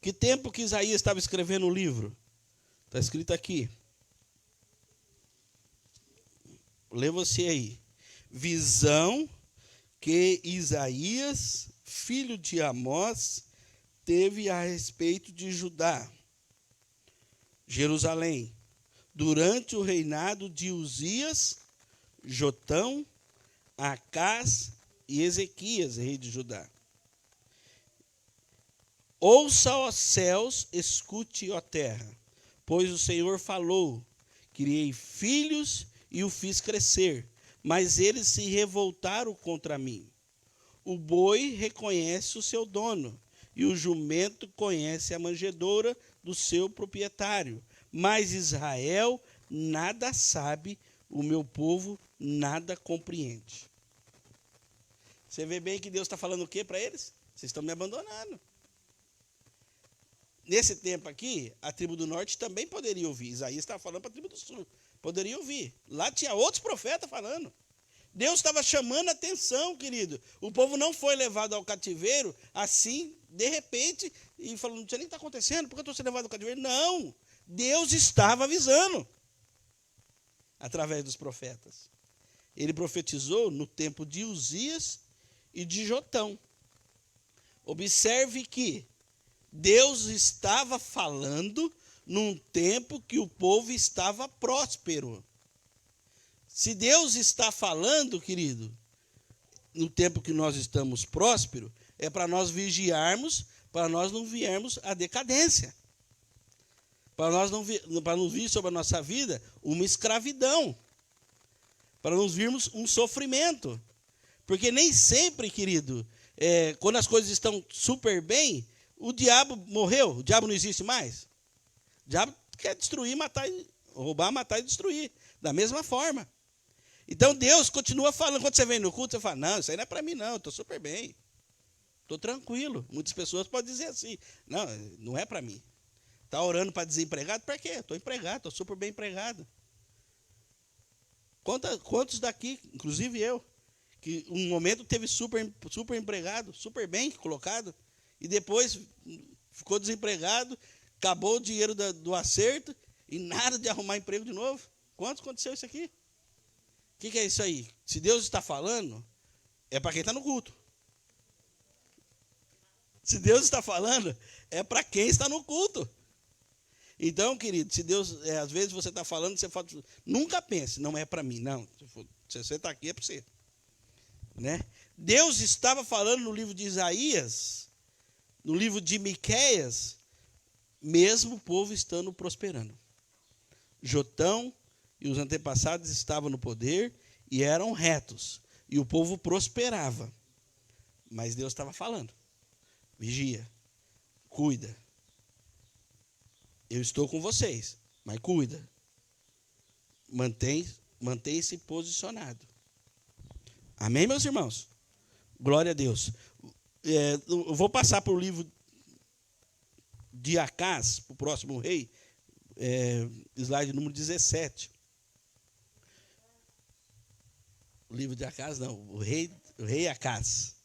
Que tempo que Isaías estava escrevendo o livro? Está escrito aqui. Lê você aí. Visão que Isaías, filho de Amós, teve a respeito de Judá, Jerusalém, durante o reinado de Uzias, Jotão, Acás e Ezequias, rei de Judá. Ouça, ó céus, escute, ó terra, pois o Senhor falou, criei filhos e o fiz crescer, mas eles se revoltaram contra mim. O boi reconhece o seu dono, e o jumento conhece a manjedoura do seu proprietário. Mas Israel nada sabe, o meu povo nada compreende. Você vê bem que Deus está falando o quê para eles? Vocês estão me abandonando. Nesse tempo aqui, a tribo do norte também poderia ouvir. Isaías estava falando para a tribo do sul. Poderia ouvir. Lá tinha outros profetas falando. Deus estava chamando a atenção, querido. O povo não foi levado ao cativeiro assim, de repente, e falando, não sei nem o que está acontecendo, por que eu estou sendo levado ao cativeiro? Não, Deus estava avisando, através dos profetas. Ele profetizou no tempo de Uzias e de Jotão. Observe que Deus estava falando num tempo que o povo estava próspero. Se Deus está falando, querido, no tempo que nós estamos prósperos, é para nós vigiarmos, para nós não viermos à decadência. Para não vir sobre a nossa vida uma escravidão. Para não virmos um sofrimento. Porque nem sempre, querido, quando as coisas estão super bem, o diabo morreu, o diabo não existe mais. O diabo quer destruir, matar, roubar, matar e destruir. Da mesma forma. Então Deus continua falando. Quando você vem no culto, você fala, não, isso aí não é para mim não, eu estou super bem. Estou tranquilo. Muitas pessoas podem dizer assim, não, não é para mim. Está orando para desempregado? Para quê? Estou empregado, estou super bem empregado. Quantos daqui, inclusive eu, que um momento teve super empregado, super bem colocado, e depois ficou desempregado, acabou o dinheiro do acerto e nada de arrumar emprego de novo? Quantos aconteceu isso aqui? O que é isso aí? Se Deus está falando, é para quem está no culto. Se Deus está falando, é para quem está no culto. Então, querido, se Deus, às vezes você está falando, você fala, nunca pense, não é para mim. Não, se você está aqui, é para você. Né? Deus estava falando no livro de Isaías, no livro de Miqueias, mesmo o povo estando prosperando. Jotão e os antepassados estavam no poder e eram retos. E o povo prosperava. Mas Deus estava falando. Vigia. Cuida. Eu estou com vocês, mas cuida. Mantém-se posicionado. Amém, meus irmãos? Glória a Deus. Eu vou passar para o livro de Acás, para o próximo rei, slide número 17. O livro de Acás, não, o rei Acás.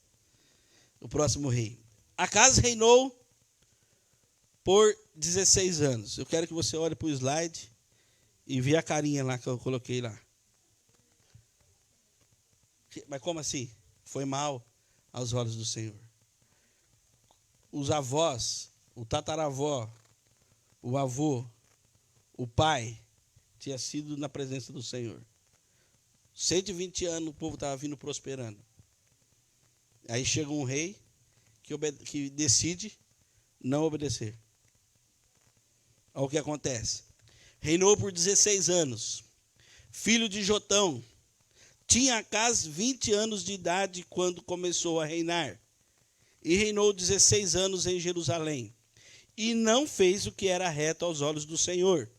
O próximo rei. Acás reinou por 16 anos. Eu quero que você olhe para o slide e veja a carinha lá que eu coloquei lá. Mas como assim? Foi mal aos olhos do Senhor. Os avós, o tataravó, o avô, o pai, tinha sido na presença do Senhor. 120 anos o povo estava vindo prosperando. Aí chega um rei que decide não obedecer. Olha o que acontece. Reinou por 16 anos. Filho de Jotão. Tinha Acás 20 anos de idade quando começou a reinar. E reinou 16 anos em Jerusalém. E não fez o que era reto aos olhos do Senhor,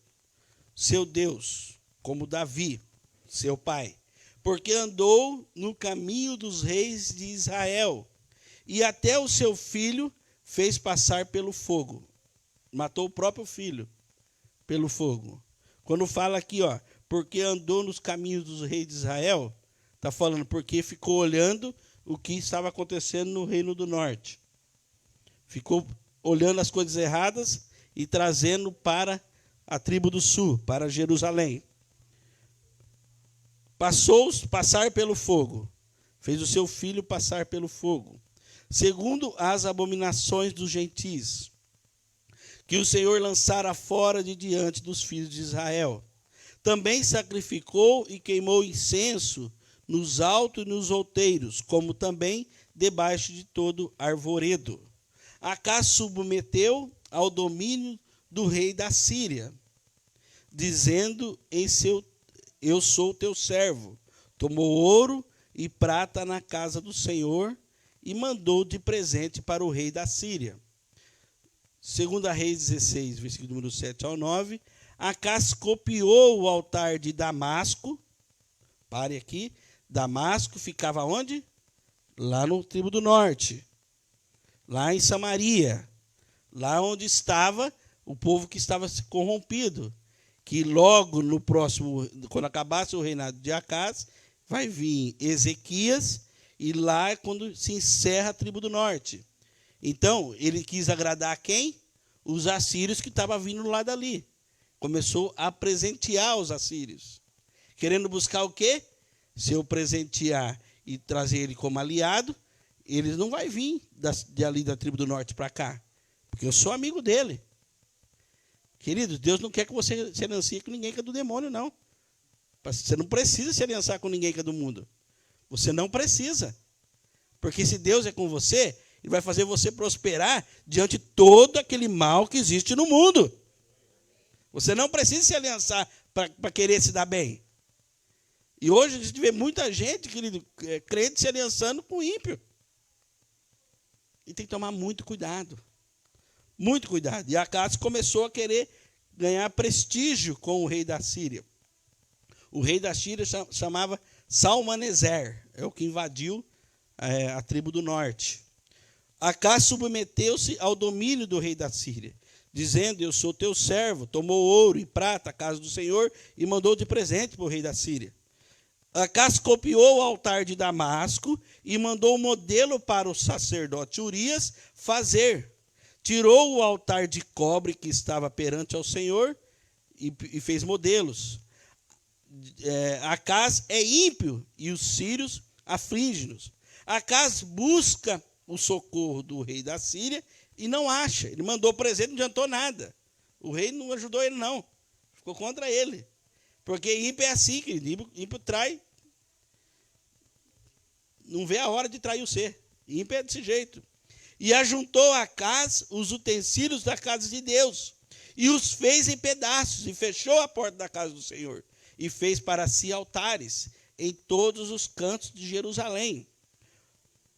seu Deus, como Davi, seu pai. Porque andou no caminho dos reis de Israel. E até o seu filho fez passar pelo fogo. Matou o próprio filho pelo fogo. Quando fala aqui, ó, porque andou nos caminhos dos reis de Israel, está falando porque ficou olhando o que estava acontecendo no reino do norte. Ficou olhando as coisas erradas e trazendo para a tribo do sul, para Jerusalém. Passar pelo fogo. Fez o seu filho passar pelo fogo. Segundo as abominações dos gentis, que o Senhor lançara fora de diante dos filhos de Israel. Também sacrificou e queimou incenso nos altos e nos outeiros, como também debaixo de todo arvoredo. Acás submeteu ao domínio do rei da Síria, dizendo eu sou teu servo. Tomou ouro e prata na casa do Senhor e mandou de presente para o rei da Síria. 2 Reis 16, versículo número 7 ao 9. Acás copiou o altar de Damasco. Pare aqui. Damasco ficava onde? Lá no tribo do norte. Lá em Samaria. Lá onde estava o povo que estava corrompido. Que logo no próximo, quando acabasse o reinado de Acás, vai vir Ezequias, e lá é quando se encerra a tribo do norte. Então, ele quis agradar a quem? Os assírios que estavam vindo lá dali. Começou a presentear os assírios. Querendo buscar o quê? Se eu presentear e trazer ele como aliado, eles não vão vir de ali da tribo do norte para cá. porque eu sou amigo dele. Querido, Deus não quer que você se aliancie com ninguém que é do demônio, não. Você não precisa se aliançar com ninguém que é do mundo. Você não precisa. Porque se Deus é com você, Ele vai fazer você prosperar diante de todo aquele mal que existe no mundo. Você não precisa se aliançar para querer se dar bem. E hoje a gente vê muita gente, querido, crente se aliançando com ímpio. E tem que tomar muito cuidado. Muito cuidado. E Acas começou a querer ganhar prestígio com o rei da Síria. O rei da Síria chamava Salmaneser, é o que invadiu a tribo do norte. Acas submeteu-se ao domínio do rei da Síria, dizendo: eu sou teu servo. Tomou ouro e prata à casa do Senhor e mandou de presente para o rei da Síria. Acas copiou o altar de Damasco e mandou o modelo para o sacerdote Urias fazer. Tirou o altar de cobre que estava perante ao Senhor e fez modelos. Acas é ímpio e os sírios afligem-nos. Acas busca o socorro do rei da Síria e não acha. Ele mandou presente, não adiantou nada. O rei não ajudou ele, não. Ficou contra ele. Porque ímpio é assim, querido. Ímpio trai. Não vê a hora de trair o ser. Ímpio é desse jeito. E ajuntou a Acas os utensílios da casa de Deus, e os fez em pedaços, e fechou a porta da casa do Senhor, e fez para si altares em todos os cantos de Jerusalém.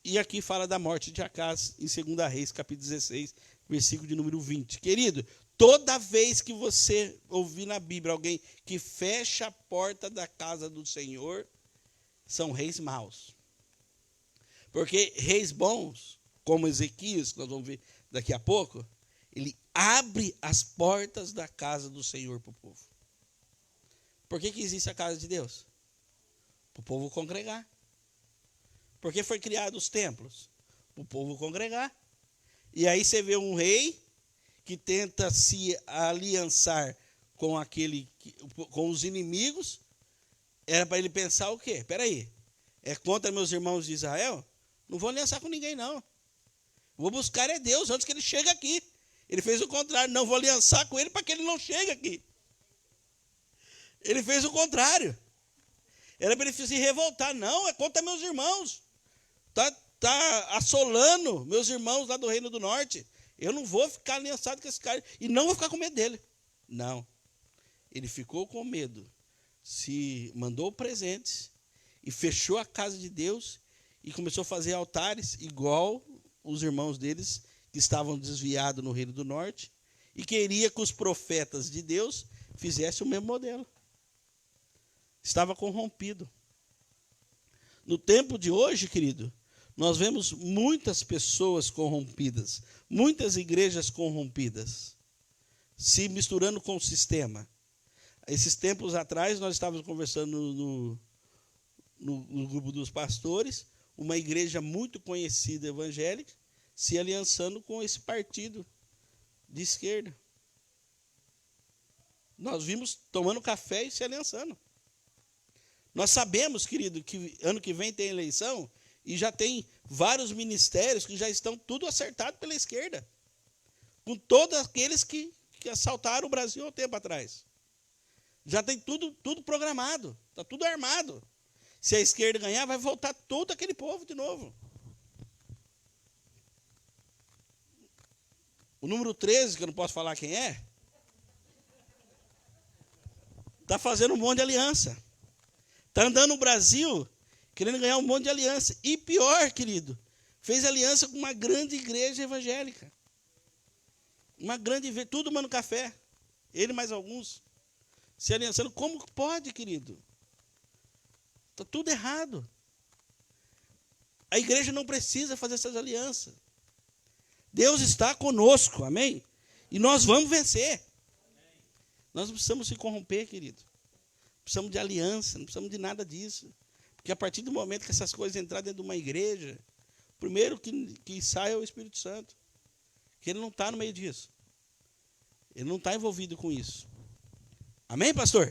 E aqui fala da morte de Acas, em 2 Reis, capítulo 16, versículo de número 20. Querido, toda vez que você ouvir na Bíblia alguém que fecha a porta da casa do Senhor, são reis maus. Porque reis bons, como Ezequias, que nós vamos ver daqui a pouco, ele abre as portas da casa do Senhor para o povo. Por que existe a casa de Deus? Para o povo congregar. Por que foi criado os templos? Para o povo congregar. E aí você vê um rei que tenta se aliançar com os inimigos. Era para ele pensar o quê? Espera aí, é contra meus irmãos de Israel? Não vou aliançar com ninguém, não. Vou buscar Deus antes que ele chegue aqui. Ele fez o contrário. Não vou aliançar com ele para que ele não chegue aqui. Ele fez o contrário. Era para ele se revoltar. Não, é contra meus irmãos. Está assolando meus irmãos lá do Reino do Norte. Eu não vou ficar aliançado com esse cara. E não vou ficar com medo dele. Não. Ele ficou com medo. Se mandou presentes. E fechou a casa de Deus. E começou a fazer altares igual os irmãos deles que estavam desviados no Reino do Norte, e queria que os profetas de Deus fizessem o mesmo modelo. Estava corrompido. No tempo de hoje, querido, nós vemos muitas pessoas corrompidas, muitas igrejas corrompidas, se misturando com o sistema. Esses tempos atrás, nós estávamos conversando no grupo dos pastores, uma igreja muito conhecida evangélica, se aliançando com esse partido de esquerda. Nós vimos tomando café e se aliançando. Nós sabemos, querido, que ano que vem tem eleição e já tem vários ministérios que já estão tudo acertado pela esquerda, com todos aqueles que assaltaram o Brasil há um tempo atrás. Já tem tudo programado, está tudo armado. Se a esquerda ganhar, vai voltar todo aquele povo de novo. O número 13, que eu não posso falar quem é, está fazendo um monte de aliança. Está andando no Brasil, querendo ganhar um monte de aliança. E pior, querido, fez aliança com uma grande igreja evangélica. Uma grande igreja, tudo tomando café. Ele mais alguns. Se aliançando. Como pode, querido? Está tudo errado. A igreja não precisa fazer essas alianças. Deus está conosco, amém? E nós vamos vencer. Nós não precisamos se corromper, querido. Precisamos de aliança, não precisamos de nada disso. Porque a partir do momento que essas coisas entrarem dentro de uma igreja, o primeiro que sai é o Espírito Santo. Que ele não está no meio disso. Ele não está envolvido com isso. Amém, pastor?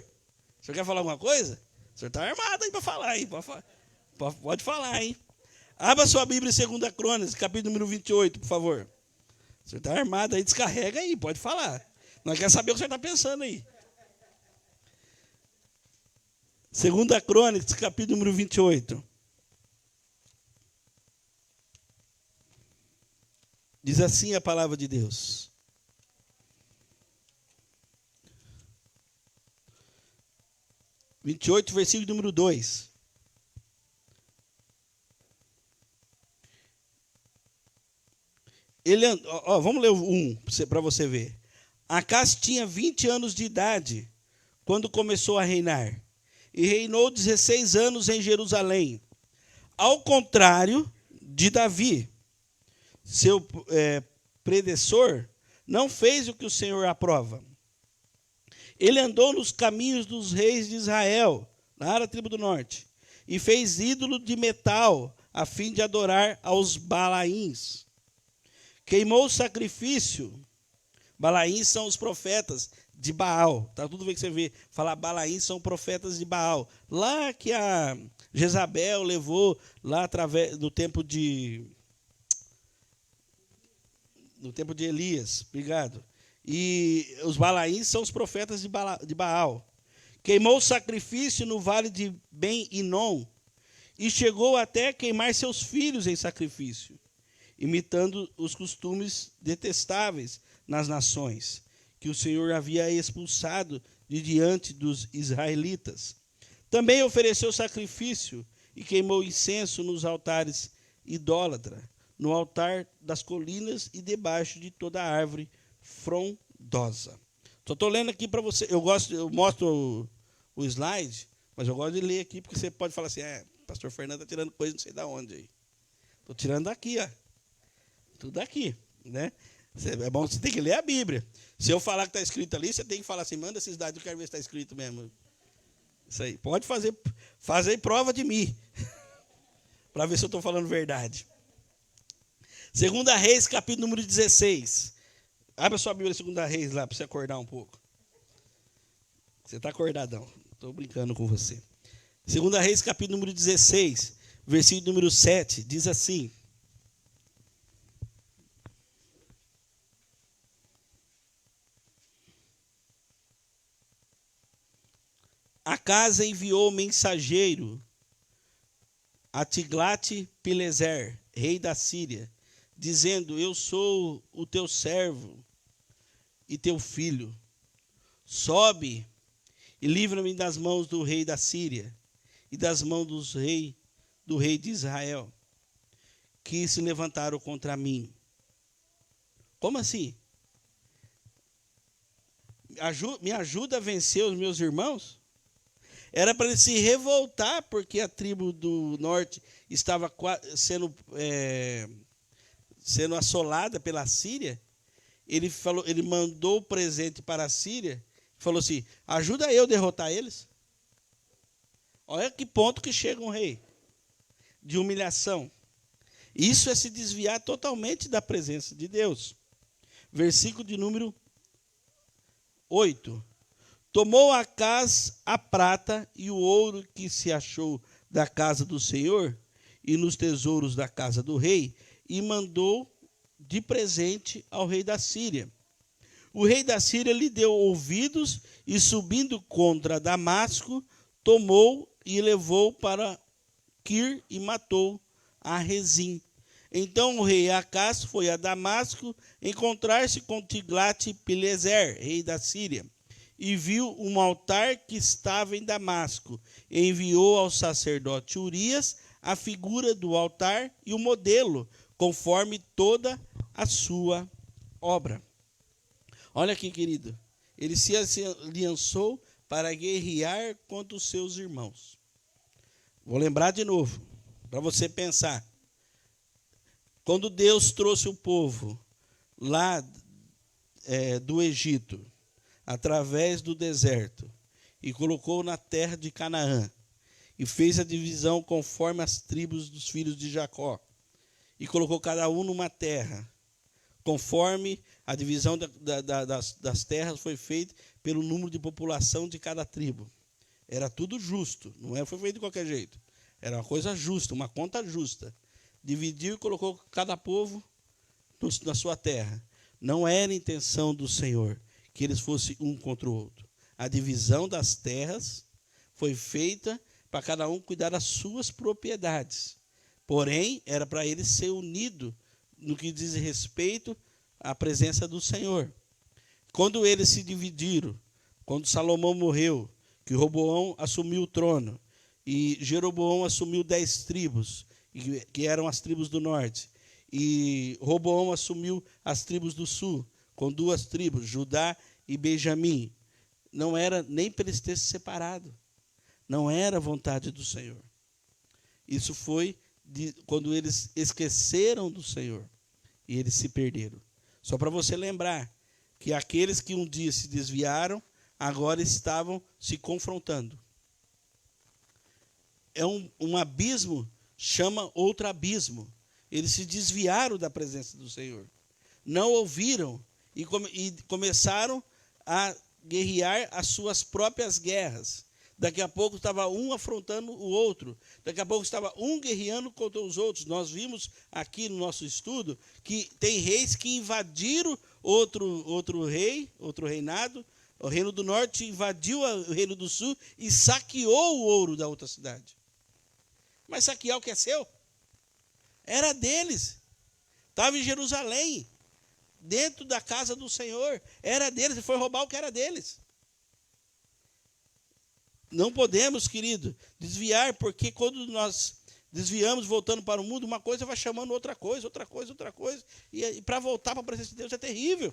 O senhor quer falar alguma coisa? O senhor está armado aí para falar, hein? Pode falar, hein? Abra sua Bíblia em 2 Crônicas, capítulo número 28, por favor. Você está armado aí, descarrega aí, pode falar. Nós queremos saber o que você está pensando aí. 2 Crônicas, capítulo número 28. Diz assim a palavra de Deus. Versículo número 2. Vamos ler o 1 para você ver. Acas tinha 20 anos de idade quando começou a reinar, e reinou 16 anos em Jerusalém. Ao contrário de Davi, seu predecessor, não fez o que o Senhor aprova. Ele andou nos caminhos dos reis de Israel, lá da tribo do norte, e fez ídolo de metal, a fim de adorar aos Balaíns. Queimou o sacrifício. Balaíns são os profetas de Baal. Tá tudo bem que você vê. Falar Balaíns são profetas de Baal. Lá que a Jezabel levou, lá através do tempo de Elias. Obrigado. E os Balaíns são os profetas de Baal. Queimou o sacrifício no vale de Ben-Inom e chegou até queimar seus filhos em sacrifício, imitando os costumes detestáveis nas nações, que o Senhor havia expulsado de diante dos israelitas. Também ofereceu sacrifício e queimou incenso nos altares idólatras, no altar das colinas e debaixo de toda árvore frondosa. Só estou lendo aqui para você. Eu mostro o slide, mas eu gosto de ler aqui, porque você pode falar assim, pastor Fernando está tirando coisa não sei de onde aí. Estou tirando daqui, ó. Tudo aqui, né? É bom, você tem que ler a Bíblia. Se eu falar que está escrito ali, você tem que falar assim, manda esses dados, eu quero ver se está escrito mesmo. Isso aí. Pode fazer prova de mim, para ver se eu estou falando verdade. 2 Reis, capítulo número 16. Abra sua Bíblia, 2 Reis, lá, para você acordar um pouco. Você está acordadão. Estou brincando com você. 2 Reis, capítulo número 16, versículo número 7, diz assim. Acas enviou mensageiro a Tiglat-Pileser, rei da Síria, dizendo, eu sou o teu servo e teu filho. Sobe e livra-me das mãos do rei da Síria e das mãos do rei de Israel, que se levantaram contra mim. Como assim? Me ajuda a vencer os meus irmãos? Era para ele se revoltar, porque a tribo do norte estava sendo assolada pela Síria. Ele mandou o presente para a Síria, falou assim, ajuda eu a derrotar eles. Olha que ponto que chega um rei, de humilhação. Isso é se desviar totalmente da presença de Deus. Versículo de número 8. Tomou Acas a prata e o ouro que se achou da casa do Senhor e nos tesouros da casa do rei, e mandou de presente ao rei da Síria. O rei da Síria lhe deu ouvidos e, subindo contra Damasco, tomou e levou para Quir e matou a Rezim. Então o rei Acas foi a Damasco encontrar-se com Tiglat-Pileser, rei da Síria, e viu um altar que estava em Damasco. Enviou ao sacerdote Urias a figura do altar e o modelo, conforme toda a sua obra. Olha aqui, querido. Ele se aliançou para guerrear contra os seus irmãos. Vou lembrar de novo, para você pensar. Quando Deus trouxe o povo lá do Egito, através do deserto, e colocou na terra de Canaã, e fez a divisão conforme as tribos dos filhos de Jacó, e colocou cada um numa terra, conforme a divisão das terras foi feita pelo número de população de cada tribo. Era tudo justo, não foi feito de qualquer jeito. Era uma coisa justa, uma conta justa. Dividiu e colocou cada povo na sua terra. Não era intenção do Senhor que eles fossem um contra o outro. A divisão das terras foi feita para cada um cuidar das suas propriedades. Porém, era para eles ser unidos no que diz respeito à presença do Senhor. Quando eles se dividiram, quando Salomão morreu, que Roboão assumiu o trono, e Jeroboão assumiu 10 tribos, que eram as tribos do norte, e Roboão assumiu as tribos do sul, com 2 tribos, Judá e Benjamim. Não era nem para eles terem se separado. Não era a vontade do Senhor. Isso foi quando eles esqueceram do Senhor e eles se perderam. Só para você lembrar que aqueles que um dia se desviaram, agora estavam se confrontando. É um abismo, chama outro abismo. Eles se desviaram da presença do Senhor. Não ouviram e começaram a guerrear as suas próprias guerras. Daqui a pouco estava um afrontando o outro. Daqui a pouco estava um guerreando contra os outros. Nós vimos aqui no nosso estudo que tem reis que invadiram outro reinado. O reino do norte invadiu o reino do sul e saqueou o ouro da outra cidade. Mas saquear o que é seu? Era deles. Estava em Jerusalém, dentro da casa do Senhor. Era deles, e foi roubar o que era deles. Não podemos, querido, desviar, porque quando nós desviamos, voltando para o mundo, uma coisa vai chamando outra coisa, outra coisa, outra coisa. E para voltar para a presença de Deus é terrível.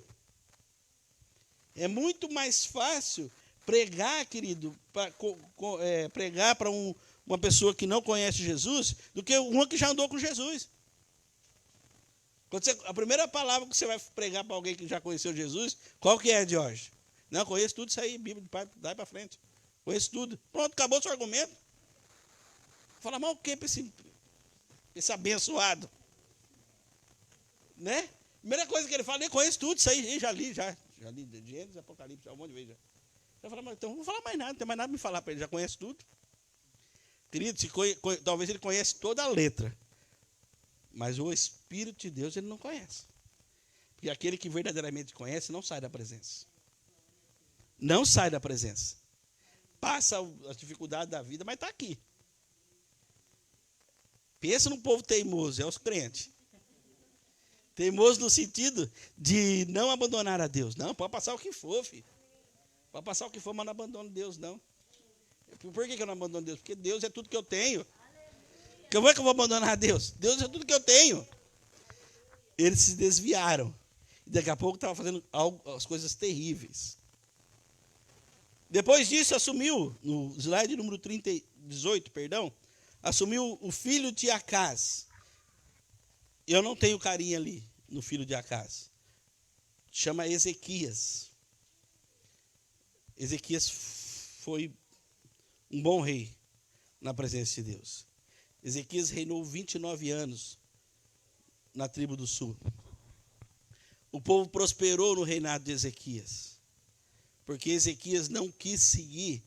É muito mais fácil pregar, querido, pregar para uma pessoa que não conhece Jesus, do que uma que já andou com Jesus. A primeira palavra que você vai pregar para alguém que já conheceu Jesus, qual que é, Jorge? Não, conheço tudo isso aí, Bíblia, dai para frente. Conheço tudo. Pronto, acabou o seu argumento. Fala, mas o que para esse abençoado? Né? Primeira coisa que ele fala, eu conheço tudo isso aí, já li de Gênesis, Apocalipse, já um monte de vezes. Já fala, mas então não vou falar mais nada, não tem mais nada para me falar para ele, já conhece tudo. Querido, talvez ele conhece toda a letra, mas o Espírito de Deus ele não conhece. Porque aquele que verdadeiramente conhece não sai da presença. Não sai da presença. Passa as dificuldades da vida, mas está aqui. Pensa no povo teimoso, é os crentes. Teimoso no sentido de não abandonar a Deus. Não, pode passar o que for, filho. Pode passar o que for, mas não abandono Deus, não. Por que eu não abandono Deus? Porque Deus é tudo que eu tenho. Como é que eu vou abandonar Deus? Deus é tudo que eu tenho. Eles se desviaram. E daqui a pouco estavam fazendo as coisas terríveis. Depois disso, assumiu, no slide número 18, assumiu o filho de Acaz. Eu não tenho carinha ali no filho de Acaz. Chama Ezequias. Ezequias foi um bom rei na presença de Deus. Ezequias reinou 29 anos na tribo do sul. O povo prosperou no reinado de Ezequias, porque Ezequias não quis seguir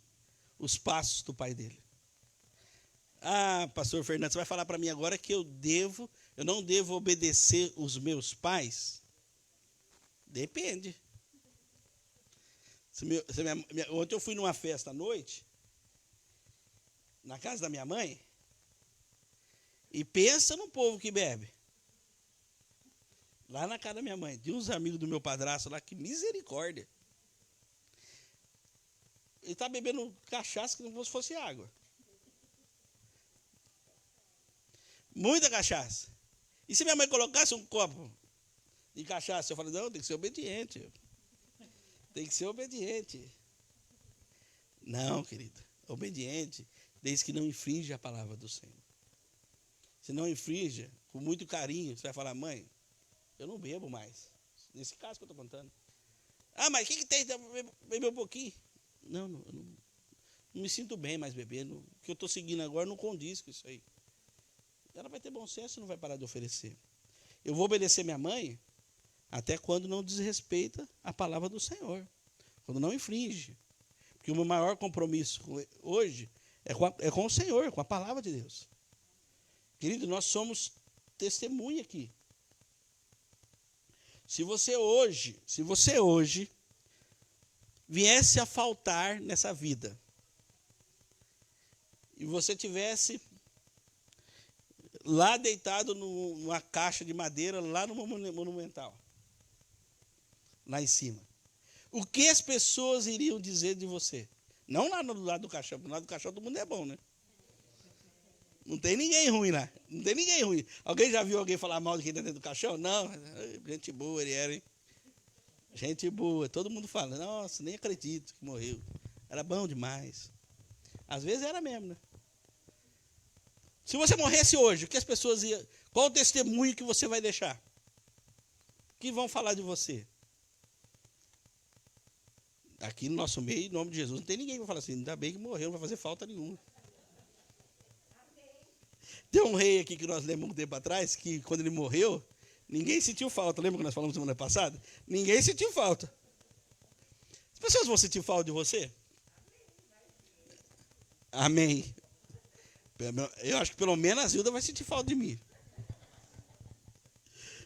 os passos do pai dele. Ah, pastor Fernando, você vai falar para mim agora que eu não devo obedecer os meus pais? Depende. Ontem eu fui numa festa à noite, na casa da minha mãe, e pensa no povo que bebe. Lá na casa da minha mãe, tinha uns amigos do meu padrasto lá, que misericórdia. Ele está bebendo cachaça que não fosse água. Muita cachaça. E se minha mãe colocasse um copo de cachaça, eu falei, não, tem que ser obediente. Tem que ser obediente. Não, querido, obediente, desde que não infringe a palavra do Senhor. Se não infringe, com muito carinho, você vai falar, mãe, eu não bebo mais. Nesse caso que eu estou contando. Ah, mas o que tem de beber um pouquinho? Não me sinto bem mais bebendo. O que eu estou seguindo agora não condiz com isso aí. Ela vai ter bom senso e não vai parar de oferecer. Eu vou obedecer minha mãe até quando não desrespeita a palavra do Senhor. Quando não infringe. Porque o meu maior compromisso hoje é com o Senhor, com a palavra de Deus. Querido, nós somos testemunha aqui. Se você hoje viesse a faltar nessa vida, e você tivesse lá deitado numa caixa de madeira, lá no Monumental, lá em cima, o que as pessoas iriam dizer de você? Não lá no lado do caixão, porque no lado do caixão todo mundo é bom, né? Não tem ninguém ruim lá. Não tem ninguém ruim. Alguém já viu alguém falar mal de quem está dentro do caixão? Não. Gente boa ele era, hein? Gente boa. Todo mundo fala, nossa, nem acredito que morreu. Era bom demais. Às vezes era mesmo, né? Se você morresse hoje, o que as pessoas iam... Qual o testemunho que você vai deixar? O que vão falar de você? Aqui no nosso meio, em nome de Jesus, não tem ninguém que vai falar assim, ainda bem que morreu, não vai fazer falta nenhuma. Tem um rei aqui que nós lembramos um tempo atrás, que quando ele morreu, ninguém sentiu falta. Lembra que nós falamos semana passada? Ninguém sentiu falta. As pessoas vão sentir falta de você? Amém. Eu acho que pelo menos a Zilda vai sentir falta de mim.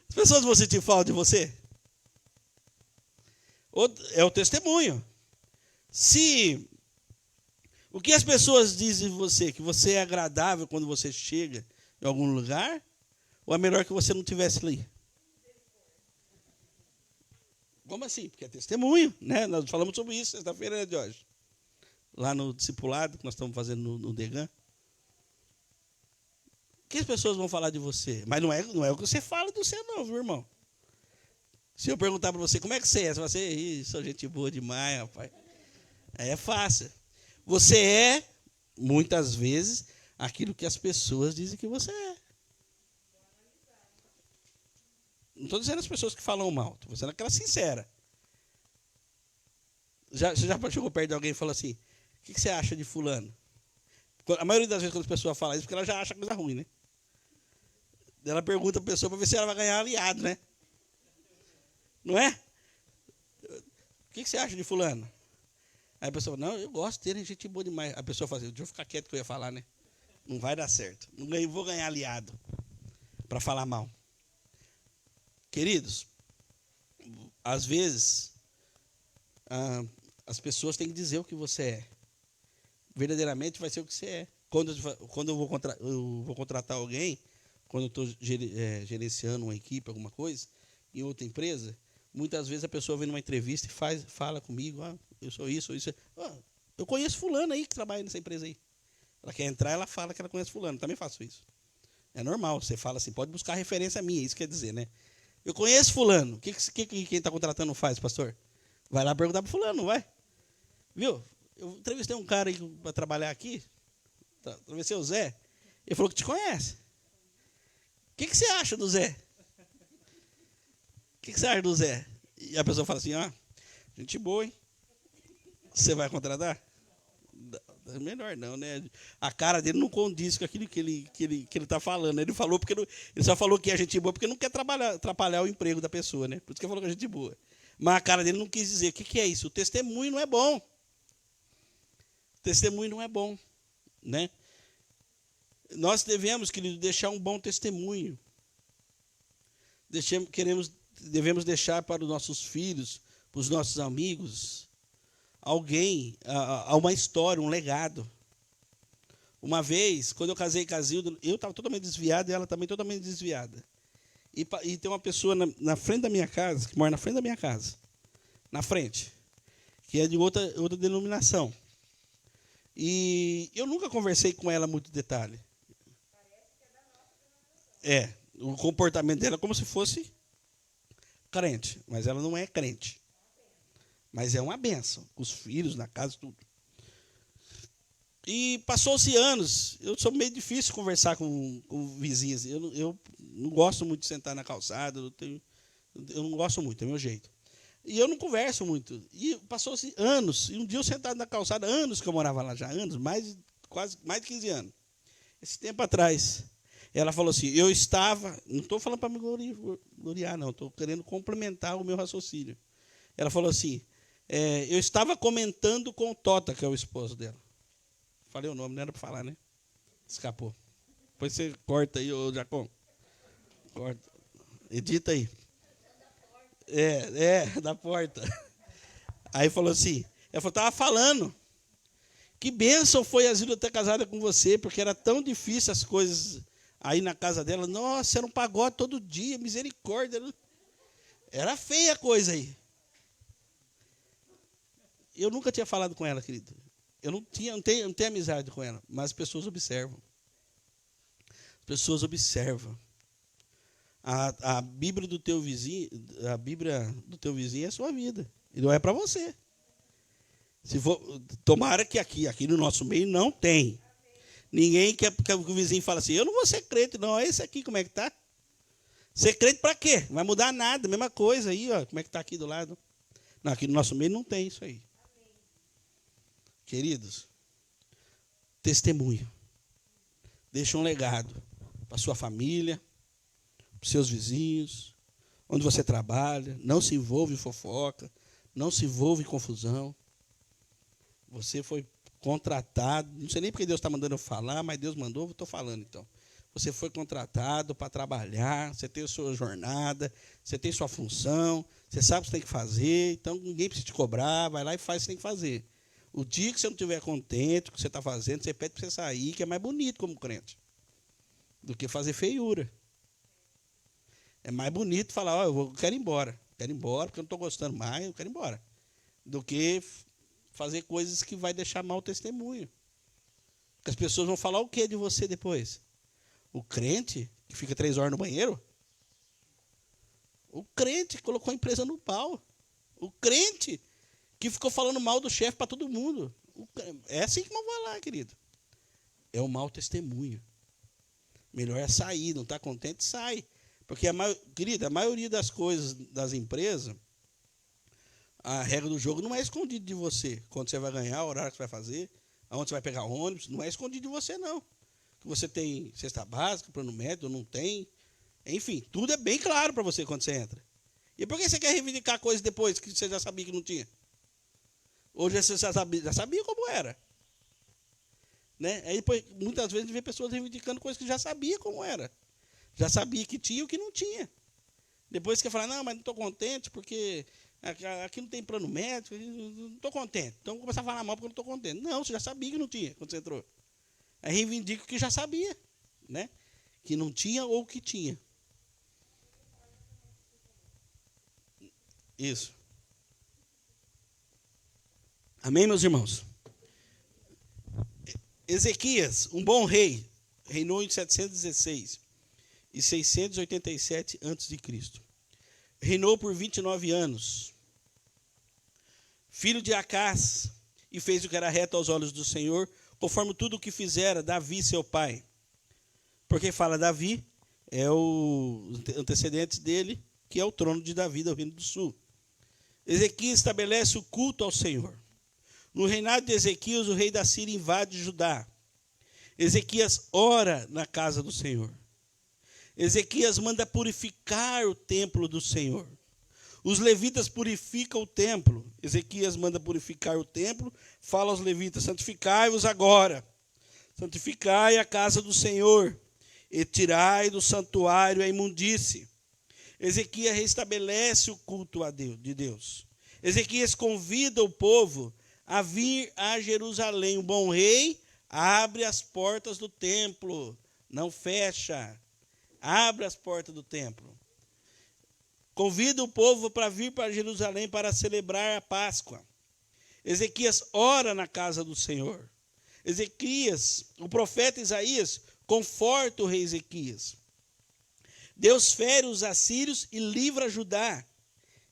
As pessoas vão sentir falta de você? É o testemunho. Se o que as pessoas dizem de você, que você é agradável quando você chega em algum lugar, ou é melhor que você não estivesse ali? Como assim? Porque é testemunho, né? Nós falamos sobre isso sexta-feira, né, Jorge? Lá no discipulado que nós estamos fazendo no Degan. O que as pessoas vão falar de você? Mas não é o que você fala de você, não, viu, irmão? Se eu perguntar para você, como é que você é? Você vai dizer, sou gente boa demais, rapaz. Aí é fácil. Você é, muitas vezes, aquilo que as pessoas dizem que você é. Não estou dizendo as pessoas que falam mal, estou dizendo aquela sincera. Você já chegou perto de alguém e falou assim, o que você acha de fulano? A maioria das vezes quando as pessoas falam isso, porque ela já acha coisa ruim, né? Ela pergunta para a pessoa para ver se ela vai ganhar aliado, né? Não é? O que você acha de fulano? Aí a pessoa fala, não, eu gosto dele, gente boa demais. A pessoa fala assim, deixa eu ficar quieto que eu ia falar, né? Não vai dar certo. Não vou ganhar aliado para falar mal. Queridos, às vezes, as pessoas têm que dizer o que você é. Verdadeiramente vai ser o que você é. Quando eu vou contratar alguém, quando eu estou gerenciando uma equipe, alguma coisa, em outra empresa, muitas vezes a pessoa vem numa entrevista e fala comigo, eu sou isso, ou isso. Eu conheço fulano aí que trabalha nessa empresa aí. Ela quer entrar, ela fala que ela conhece fulano. Também faço isso. É normal, você fala assim, pode buscar referência minha, isso quer dizer, né? Eu conheço fulano. O que quem está contratando faz, pastor? Vai lá perguntar para fulano, não vai? Viu? Eu entrevistei um cara para trabalhar aqui, entrevistei o Zé, ele falou que te conhece. O que você acha do Zé? O que você acha do Zé? E a pessoa fala assim, gente boa, hein? Você vai contratar? Melhor não, né? A cara dele não condiz com aquilo que ele está falando. Ele falou ele só falou que é gente boa porque não quer atrapalhar o emprego da pessoa, né? Por isso que ele falou que é gente boa. Mas a cara dele não quis dizer. O que é isso? O testemunho não é bom. O testemunho não é bom, né? Nós devemos, querido, deixar um bom testemunho. Devemos deixar para os nossos filhos, para os nossos amigos, uma história, um legado. Uma vez, quando eu casei com a Zilda, eu estava totalmente desviado e ela também totalmente desviada. E tem uma pessoa na frente da minha casa, que mora na frente da minha casa, na frente, que é de outra denominação. E eu nunca conversei com ela muito detalhe. O comportamento dela é como se fosse crente, mas ela não é crente. Mas é uma bênção, com os filhos, na casa, tudo. E passou-se anos, eu sou meio difícil conversar com vizinhos. Eu não gosto muito de sentar na calçada, eu não gosto muito, é meu jeito. E eu não converso muito. E passou-se anos, e um dia eu sentado na calçada, anos que eu morava lá já, anos, mais de 15 anos. Esse tempo atrás, ela falou assim, eu estava, não estou falando para me gloriar, não, estou querendo complementar o meu raciocínio. Ela falou assim, eu estava comentando com o Tota, que é o esposo dela. Falei o nome, não era para falar, né? Escapou. Depois você corta aí, ô Jacom. Corta. Edita aí. Da porta. Aí falou assim, ela falou, estava falando, que bênção foi a Zilda ter casado com você, porque era tão difícil as coisas aí na casa dela. Nossa, era um pagode todo dia, misericórdia. Era feia a coisa aí. Eu nunca tinha falado com ela, querido. Eu não tenho amizade com ela, mas as pessoas observam. As pessoas observam. A Bíblia do teu vizinho, é a sua vida. E não é para você. Se for, tomara que aqui no nosso meio não tem. Ninguém quer que o vizinho fala assim, eu não vou ser crente, não. Esse aqui, como é que tá? Ser crente para quê? Não vai mudar nada, mesma coisa aí, ó. Como é que está aqui do lado? Não, aqui no nosso meio não tem isso aí. Queridos, testemunho. Deixa um legado para sua família, para os seus vizinhos, onde você trabalha. Não se envolve em fofoca, não se envolve em confusão. Você foi contratado, não sei nem porque Deus está mandando eu falar, mas Deus mandou, eu estou falando então. Você foi contratado para trabalhar, você tem a sua jornada, você tem sua função, você sabe o que você tem que fazer, então ninguém precisa te cobrar, vai lá e faz o que você tem que fazer. O dia que você não estiver contente com o que você está fazendo, você pede para você sair, que é mais bonito como crente, do que fazer feiura. É mais bonito falar, eu quero ir embora porque eu não estou gostando mais, eu quero ir embora, do que fazer coisas que vai deixar mau testemunho. Porque as pessoas vão falar o que de você depois? O crente que fica 3 horas no banheiro? O crente que colocou a empresa no pau? O crente que ficou falando mal do chefe para todo mundo? É assim que vão falar, querido. É um mau testemunho. Melhor é sair, não está contente, sai. Porque, querida, a maioria das coisas das empresas, a regra do jogo não é escondida de você. Quando você vai ganhar, o horário que você vai fazer, aonde você vai pegar ônibus, não é escondido de você, não. Que você tem cesta básica, plano médico, não tem. Enfim, tudo é bem claro para você quando você entra. E por que você quer reivindicar coisas depois que você já sabia que não tinha? Hoje você já sabia como era. Né? Aí depois, muitas vezes, a gente vê pessoas reivindicando coisas que já sabia como era. Já sabia que tinha o que não tinha. Depois que fala, não, mas não estou contente porque aqui não tem plano médico, não estou contente. Então, vou começar a falar mal porque eu não estou contente. Não, você já sabia que não tinha quando você entrou. Aí reivindica o que já sabia, né? Que não tinha ou que tinha. Isso. Amém, meus irmãos? Ezequias, um bom rei, reinou em 716 e 687 a.C. Reinou por 29 anos. Filho de Acás, e fez o que era reto aos olhos do Senhor, conforme tudo o que fizera Davi, seu pai. Porque fala Davi, é o antecedente dele, que é o trono de Davi, do Reino do Sul. Ezequias estabelece o culto ao Senhor. No reinado de Ezequias, o rei da Síria invade Judá. Ezequias ora na casa do Senhor. Ezequias manda purificar o templo do Senhor. Os levitas purificam o templo. Ezequias manda purificar o templo, fala aos levitas, santificai-vos agora. Santificai a casa do Senhor e tirai do santuário a imundície. Ezequias restabelece o culto a Deus, de Deus. Ezequias convida o povo a vir a Jerusalém. O bom rei abre as portas do templo, não fecha. Abre as portas do templo. Convida o povo para vir para Jerusalém para celebrar a Páscoa. Ezequias ora na casa do Senhor. Ezequias, o profeta Isaías, conforta o rei Ezequias. Deus fere os assírios e livra Judá.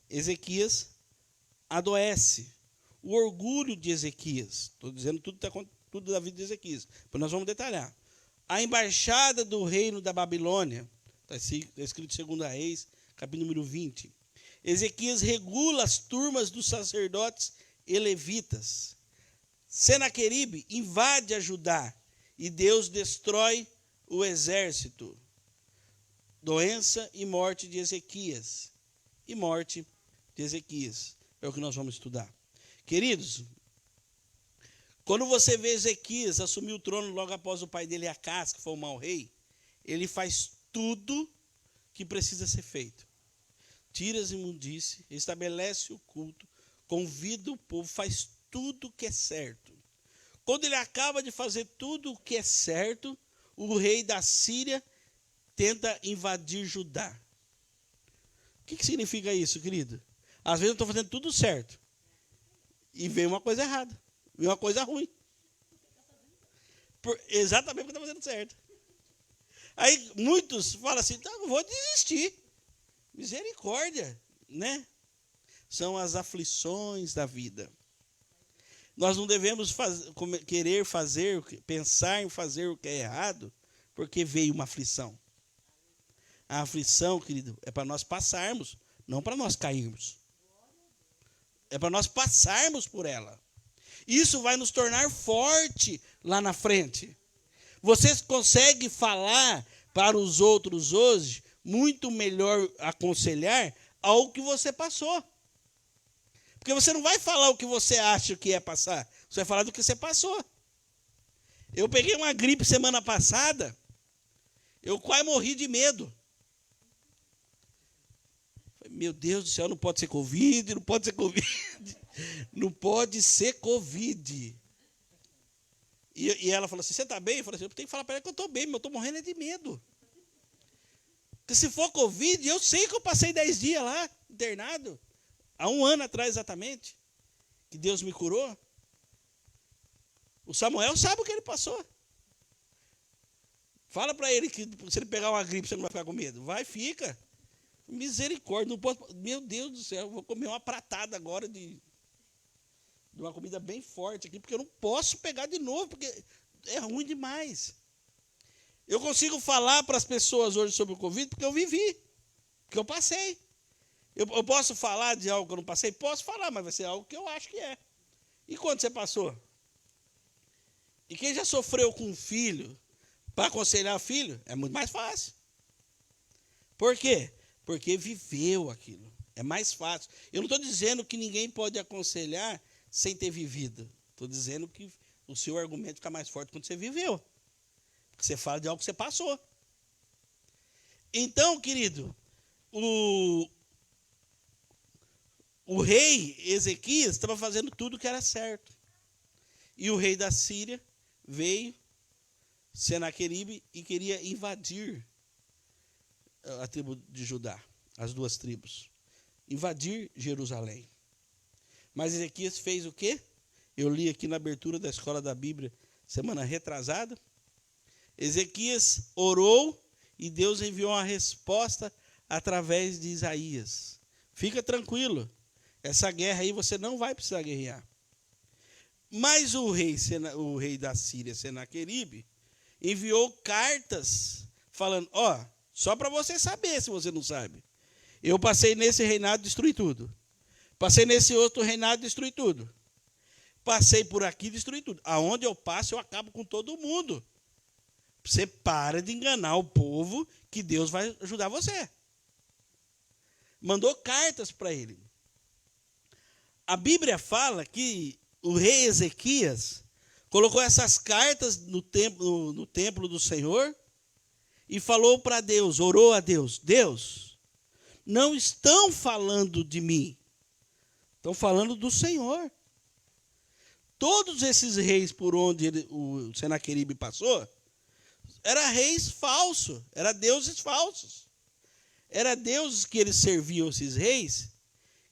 Ezequias adoece. O orgulho de Ezequias. Estou dizendo tudo da vida de Ezequias. Depois nós vamos detalhar. A embaixada do reino da Babilônia. Está escrito em 2 Reis, capítulo número 20. Ezequias regula as turmas dos sacerdotes e levitas. Senaqueribe invade a Judá e Deus destrói o exército. Doença e morte de Ezequias. E morte de Ezequias. É o que nós vamos estudar. Queridos, quando você vê Ezequias assumir o trono logo após o pai dele, Acás, que foi o mau rei, ele faz tudo que precisa ser feito. tira as imundícies, estabelece o culto, convida o povo, faz tudo o que é certo. Quando ele acaba de fazer tudo o que é certo, o rei da Síria tenta invadir Judá. O que significa isso, querido? Às vezes eu estou fazendo tudo certo e vem uma coisa errada, vem uma coisa ruim. Exatamente porque está fazendo certo. Aí muitos falam assim, não, vou desistir. Misericórdia, né? São as aflições da vida. Nós não devemos querer fazer, pensar em fazer o que é errado, porque veio uma aflição. A aflição, querido, é para nós passarmos, não para nós cairmos. É para nós passarmos por ela. Isso vai nos tornar forte lá na frente. Você consegue falar para os outros hoje, muito melhor aconselhar ao que você passou. Porque você não vai falar o que você acha que é passar. Você vai falar do que você passou. Eu peguei uma gripe semana passada. Eu quase morri de medo. Meu Deus do céu, não pode ser Covid, não pode ser Covid. Não pode ser Covid. E ela falou assim, você está bem? Eu falei assim, eu tenho que falar para ela que eu estou bem, mas eu estou morrendo de medo. Porque se for Covid, eu sei que eu passei 10 dias lá, internado. Há 1 ano atrás, exatamente, que Deus me curou. O Samuel sabe o que ele passou. Fala para ele que se ele pegar uma gripe, você não vai ficar com medo. Vai, fica. Misericórdia. Não posso, meu Deus do céu, eu vou comer uma pratada agora de uma comida bem forte aqui, porque eu não posso pegar de novo, porque é ruim demais. Eu consigo falar para as pessoas hoje sobre o Covid porque eu vivi, porque eu passei. Eu posso falar de algo que eu não passei? Posso falar, mas vai ser algo que eu acho que é. E quando você passou? E quem já sofreu com um filho, para aconselhar o filho, é muito mais fácil. Por quê? Porque viveu aquilo. É mais fácil. Eu não estou dizendo que ninguém pode aconselhar sem ter vivido. Estou dizendo que o seu argumento fica mais forte quando você viveu. Porque você fala de algo que você passou. Então, querido, o rei Ezequias estava fazendo tudo que era certo. E o rei da Síria veio, Senaqueribe, e queria invadir a tribo de Judá, as 2 tribos. Invadir Jerusalém. Mas Ezequias fez o quê? Eu li aqui na abertura da Escola da Bíblia, semana retrasada. Ezequias orou e Deus enviou uma resposta através de Isaías. Fica tranquilo. Essa guerra aí você não vai precisar guerrear. Mas o rei da Síria, Senaqueribe, enviou cartas falando, só para você saber, se você não sabe. Eu passei nesse reinado, destruí tudo. Passei nesse outro reinado, destruí tudo. Passei por aqui, destruí tudo. Aonde eu passo, eu acabo com todo mundo. Você para de enganar o povo, que Deus vai ajudar você. Mandou cartas para ele. A Bíblia fala que o rei Ezequias colocou essas cartas no templo do Senhor e falou para Deus, orou a Deus, Deus, não estão falando de mim, estão falando do Senhor. Todos esses reis por onde o Senaqueribe passou, eram reis falsos, eram deuses falsos. Eram deuses que eles serviam, esses reis,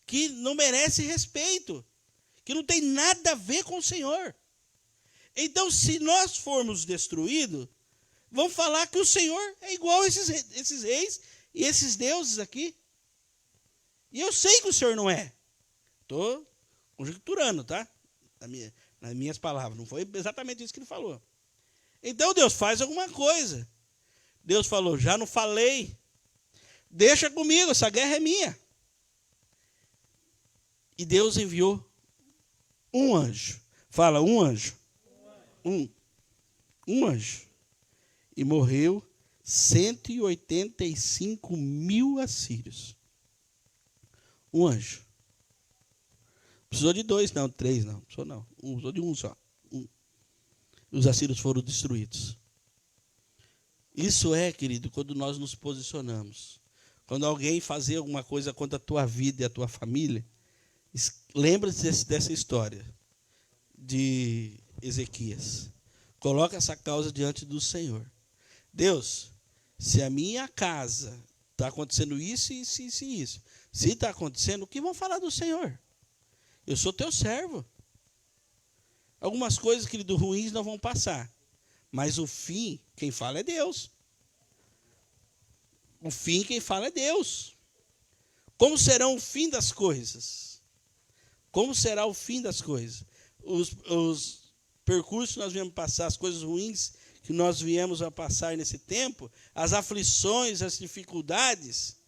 que não merecem respeito, que não tem nada a ver com o Senhor. Então, se nós formos destruídos, vão falar que o Senhor é igual a esses reis e esses deuses aqui. E eu sei que o Senhor não é. Estou conjecturando, tá? Nas minhas palavras. Não foi exatamente isso que ele falou. Então, Deus faz alguma coisa. Deus falou, já não falei. Deixa comigo, essa guerra é minha. E Deus enviou um anjo. Fala, um anjo. Um anjo. E morreu 185 mil assírios. Um anjo. Precisou de 2, não, 3 não. Precisou não. Precisou de um só. Os assírios foram destruídos. Isso é, querido, quando nós nos posicionamos. Quando alguém fazer alguma coisa contra a tua vida e a tua família, lembra-se dessa história de Ezequias. Coloca essa causa diante do Senhor. Deus, se a minha casa está acontecendo isso, isso, isso e isso. Se está acontecendo, o que vão falar do Senhor? Eu sou teu servo. Algumas coisas, querido, ruins não vão passar. Mas o fim, quem fala é Deus. O fim, quem fala é Deus. Como será o fim das coisas? Como será o fim das coisas? Os percursos que nós viemos passar, as coisas ruins que nós viemos a passar nesse tempo, as aflições, as dificuldades,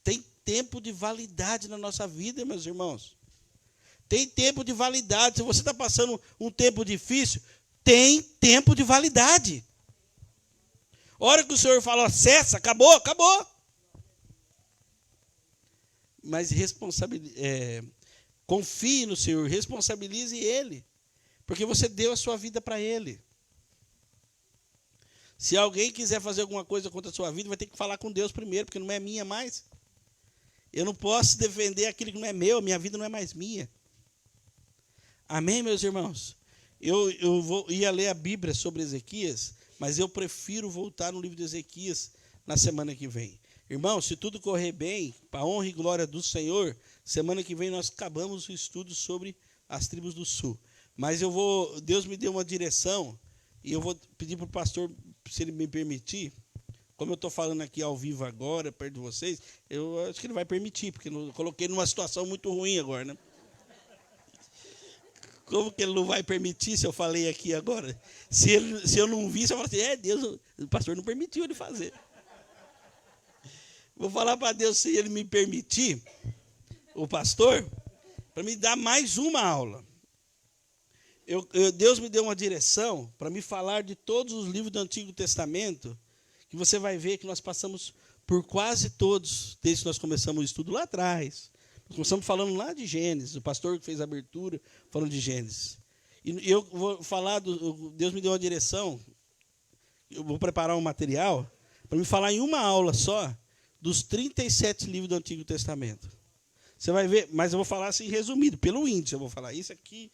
tem tempo de validade na nossa vida, meus irmãos. Tem tempo de validade. Se você está passando um tempo difícil, tem tempo de validade. A hora que o Senhor fala, cessa, acabou, acabou. Mas confie no Senhor, responsabilize Ele. Porque você deu a sua vida para Ele. Se alguém quiser fazer alguma coisa contra a sua vida, vai ter que falar com Deus primeiro, porque não é minha mais. Eu não posso defender aquilo que não é meu, minha vida não é mais minha. Amém, meus irmãos? Eu ia ler a Bíblia sobre Ezequias, mas eu prefiro voltar no livro de Ezequias na semana que vem. Irmão, se tudo correr bem, para a honra e glória do Senhor, semana que vem nós acabamos o estudo sobre as tribos do sul. Mas Deus me deu uma direção, e eu vou pedir para o pastor, se ele me permitir, como eu estou falando aqui ao vivo agora, perto de vocês, eu acho que ele vai permitir, porque eu coloquei numa situação muito ruim agora, né? Como que ele não vai permitir se eu falei aqui agora? Se eu não vi, você fala assim, Deus, o pastor não permitiu ele fazer. Vou falar para Deus se ele me permitir, o pastor, para me dar mais uma aula. Deus me deu uma direção para me falar de todos os livros do Antigo Testamento, que você vai ver que nós passamos por quase todos, desde que nós começamos o estudo lá atrás. Nós começamos falando lá de Gênesis, o pastor que fez a abertura falando de Gênesis. E eu vou falar, Deus me deu uma direção, eu vou preparar um material para me falar em uma aula só dos 37 livros do Antigo Testamento. Você vai ver, mas eu vou falar assim resumido, pelo índice, eu vou falar isso aqui,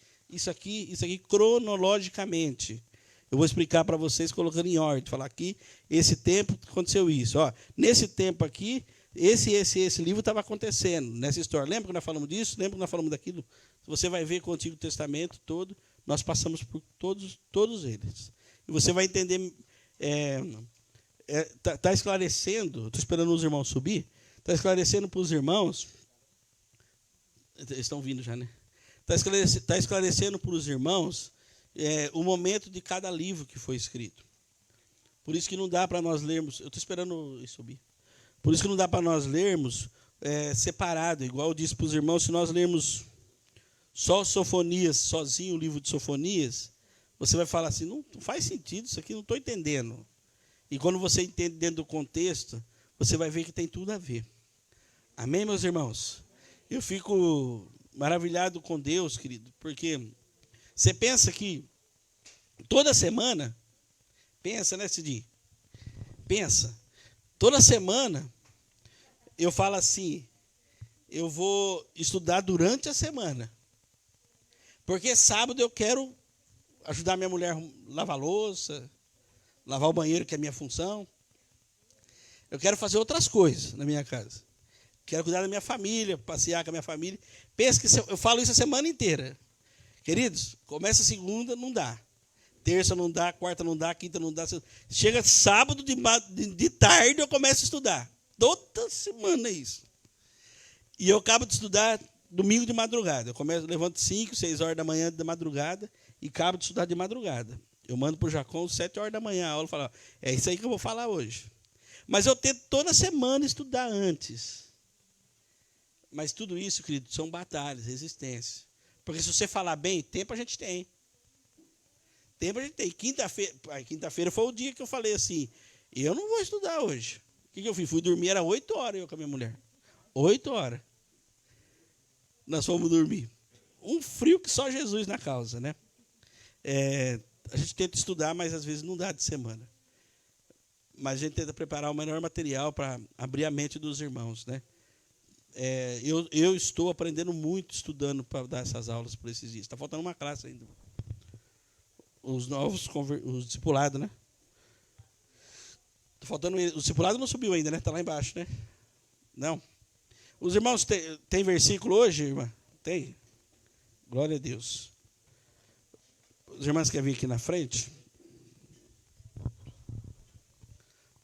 cronologicamente. Eu vou explicar para vocês, colocando em ordem, falar aqui, esse tempo aconteceu isso. Ó, nesse tempo aqui, esse livro estava acontecendo, nessa história. Lembra que nós falamos disso? Lembra que nós falamos daquilo? Você vai ver com o Antigo Testamento todo, nós passamos por todos eles. E você vai entender, está esclarecendo, estou esperando os irmãos subir, está esclarecendo para os irmãos, eles estão vindo já, né? Está esclarecendo para os irmãos o momento de cada livro que foi escrito. Por isso que não dá para nós lermos, eu estou esperando isso subir. Por isso que não dá para nós lermos separado, igual eu disse para os irmãos, se nós lermos só Sofonias, sozinho o livro de Sofonias, você vai falar assim, não faz sentido isso aqui, não estou entendendo. E quando você entende dentro do contexto, você vai ver que tem tudo a ver. Amém, meus irmãos? Eu fico maravilhado com Deus, querido, porque você pensa que toda semana, pensa, né, Cidi? Pensa, toda semana eu falo assim, eu vou estudar durante a semana, porque sábado eu quero ajudar minha mulher a lavar a louça, lavar o banheiro, que é a minha função. Eu quero fazer outras coisas na minha casa. Quero cuidar da minha família, passear com a minha família. Pensa que eu falo isso a semana inteira. Queridos, começa segunda, não dá. Terça não dá, quarta não dá, quinta não dá. Chega sábado de tarde, eu começo a estudar. Toda semana é isso. E eu acabo de estudar domingo de madrugada. Eu levanto 5, 6 horas da manhã da madrugada e acabo de estudar de madrugada. Eu mando para o Jacon 7 horas da manhã a aula e falo, é isso aí que eu vou falar hoje. Mas eu tento toda semana estudar antes. Mas tudo isso, querido, são batalhas, resistências. Porque se você falar bem, tempo a gente tem. Tempo a gente tem. Quinta-feira foi o dia que eu falei assim, eu não vou estudar hoje. O que eu fiz? Fui dormir, era 8 horas eu com a minha mulher. 8 horas. Nós fomos dormir. Um frio que só Jesus na causa, né? A gente tenta estudar, mas às vezes não dá de semana. mas a gente tenta preparar o melhor material para abrir a mente dos irmãos, né? Eu estou aprendendo muito, estudando para dar essas aulas por esses dias. Está faltando uma classe ainda. Os novos, os discipulados, né? Tá faltando, o discipulado não subiu ainda, né? Está lá embaixo, né? Não. Os irmãos, tem versículo hoje, irmã? Tem? Glória a Deus. Os irmãos querem vir aqui na frente?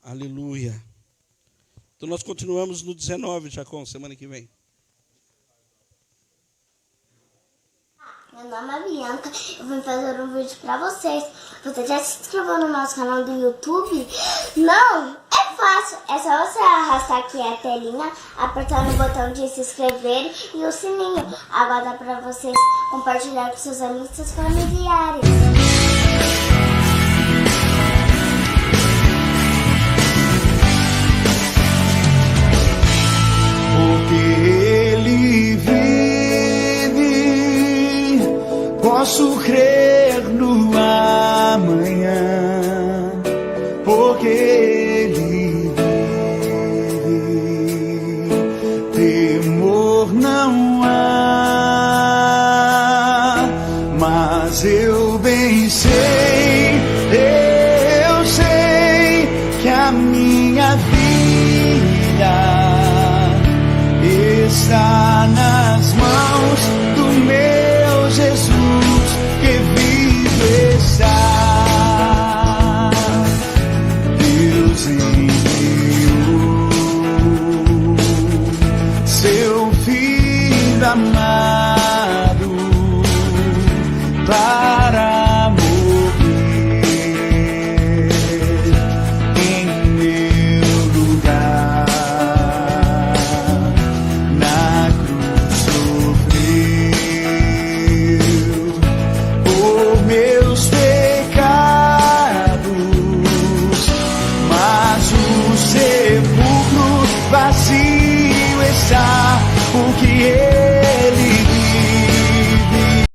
Aleluia. Então nós continuamos no 19, Jacó, semana que vem. Meu nome é Bianca, eu vim fazer um vídeo pra vocês. Você já se inscreveu no nosso canal do YouTube? Não? É fácil, é só você arrastar aqui a telinha, apertar no botão de se inscrever e o sininho. Agora dá pra vocês compartilhar com seus amigos e seus familiares. Posso crer no amanhã, porque Ele vive. Temor não há, mas eu bem sei, eu sei que a minha vida está na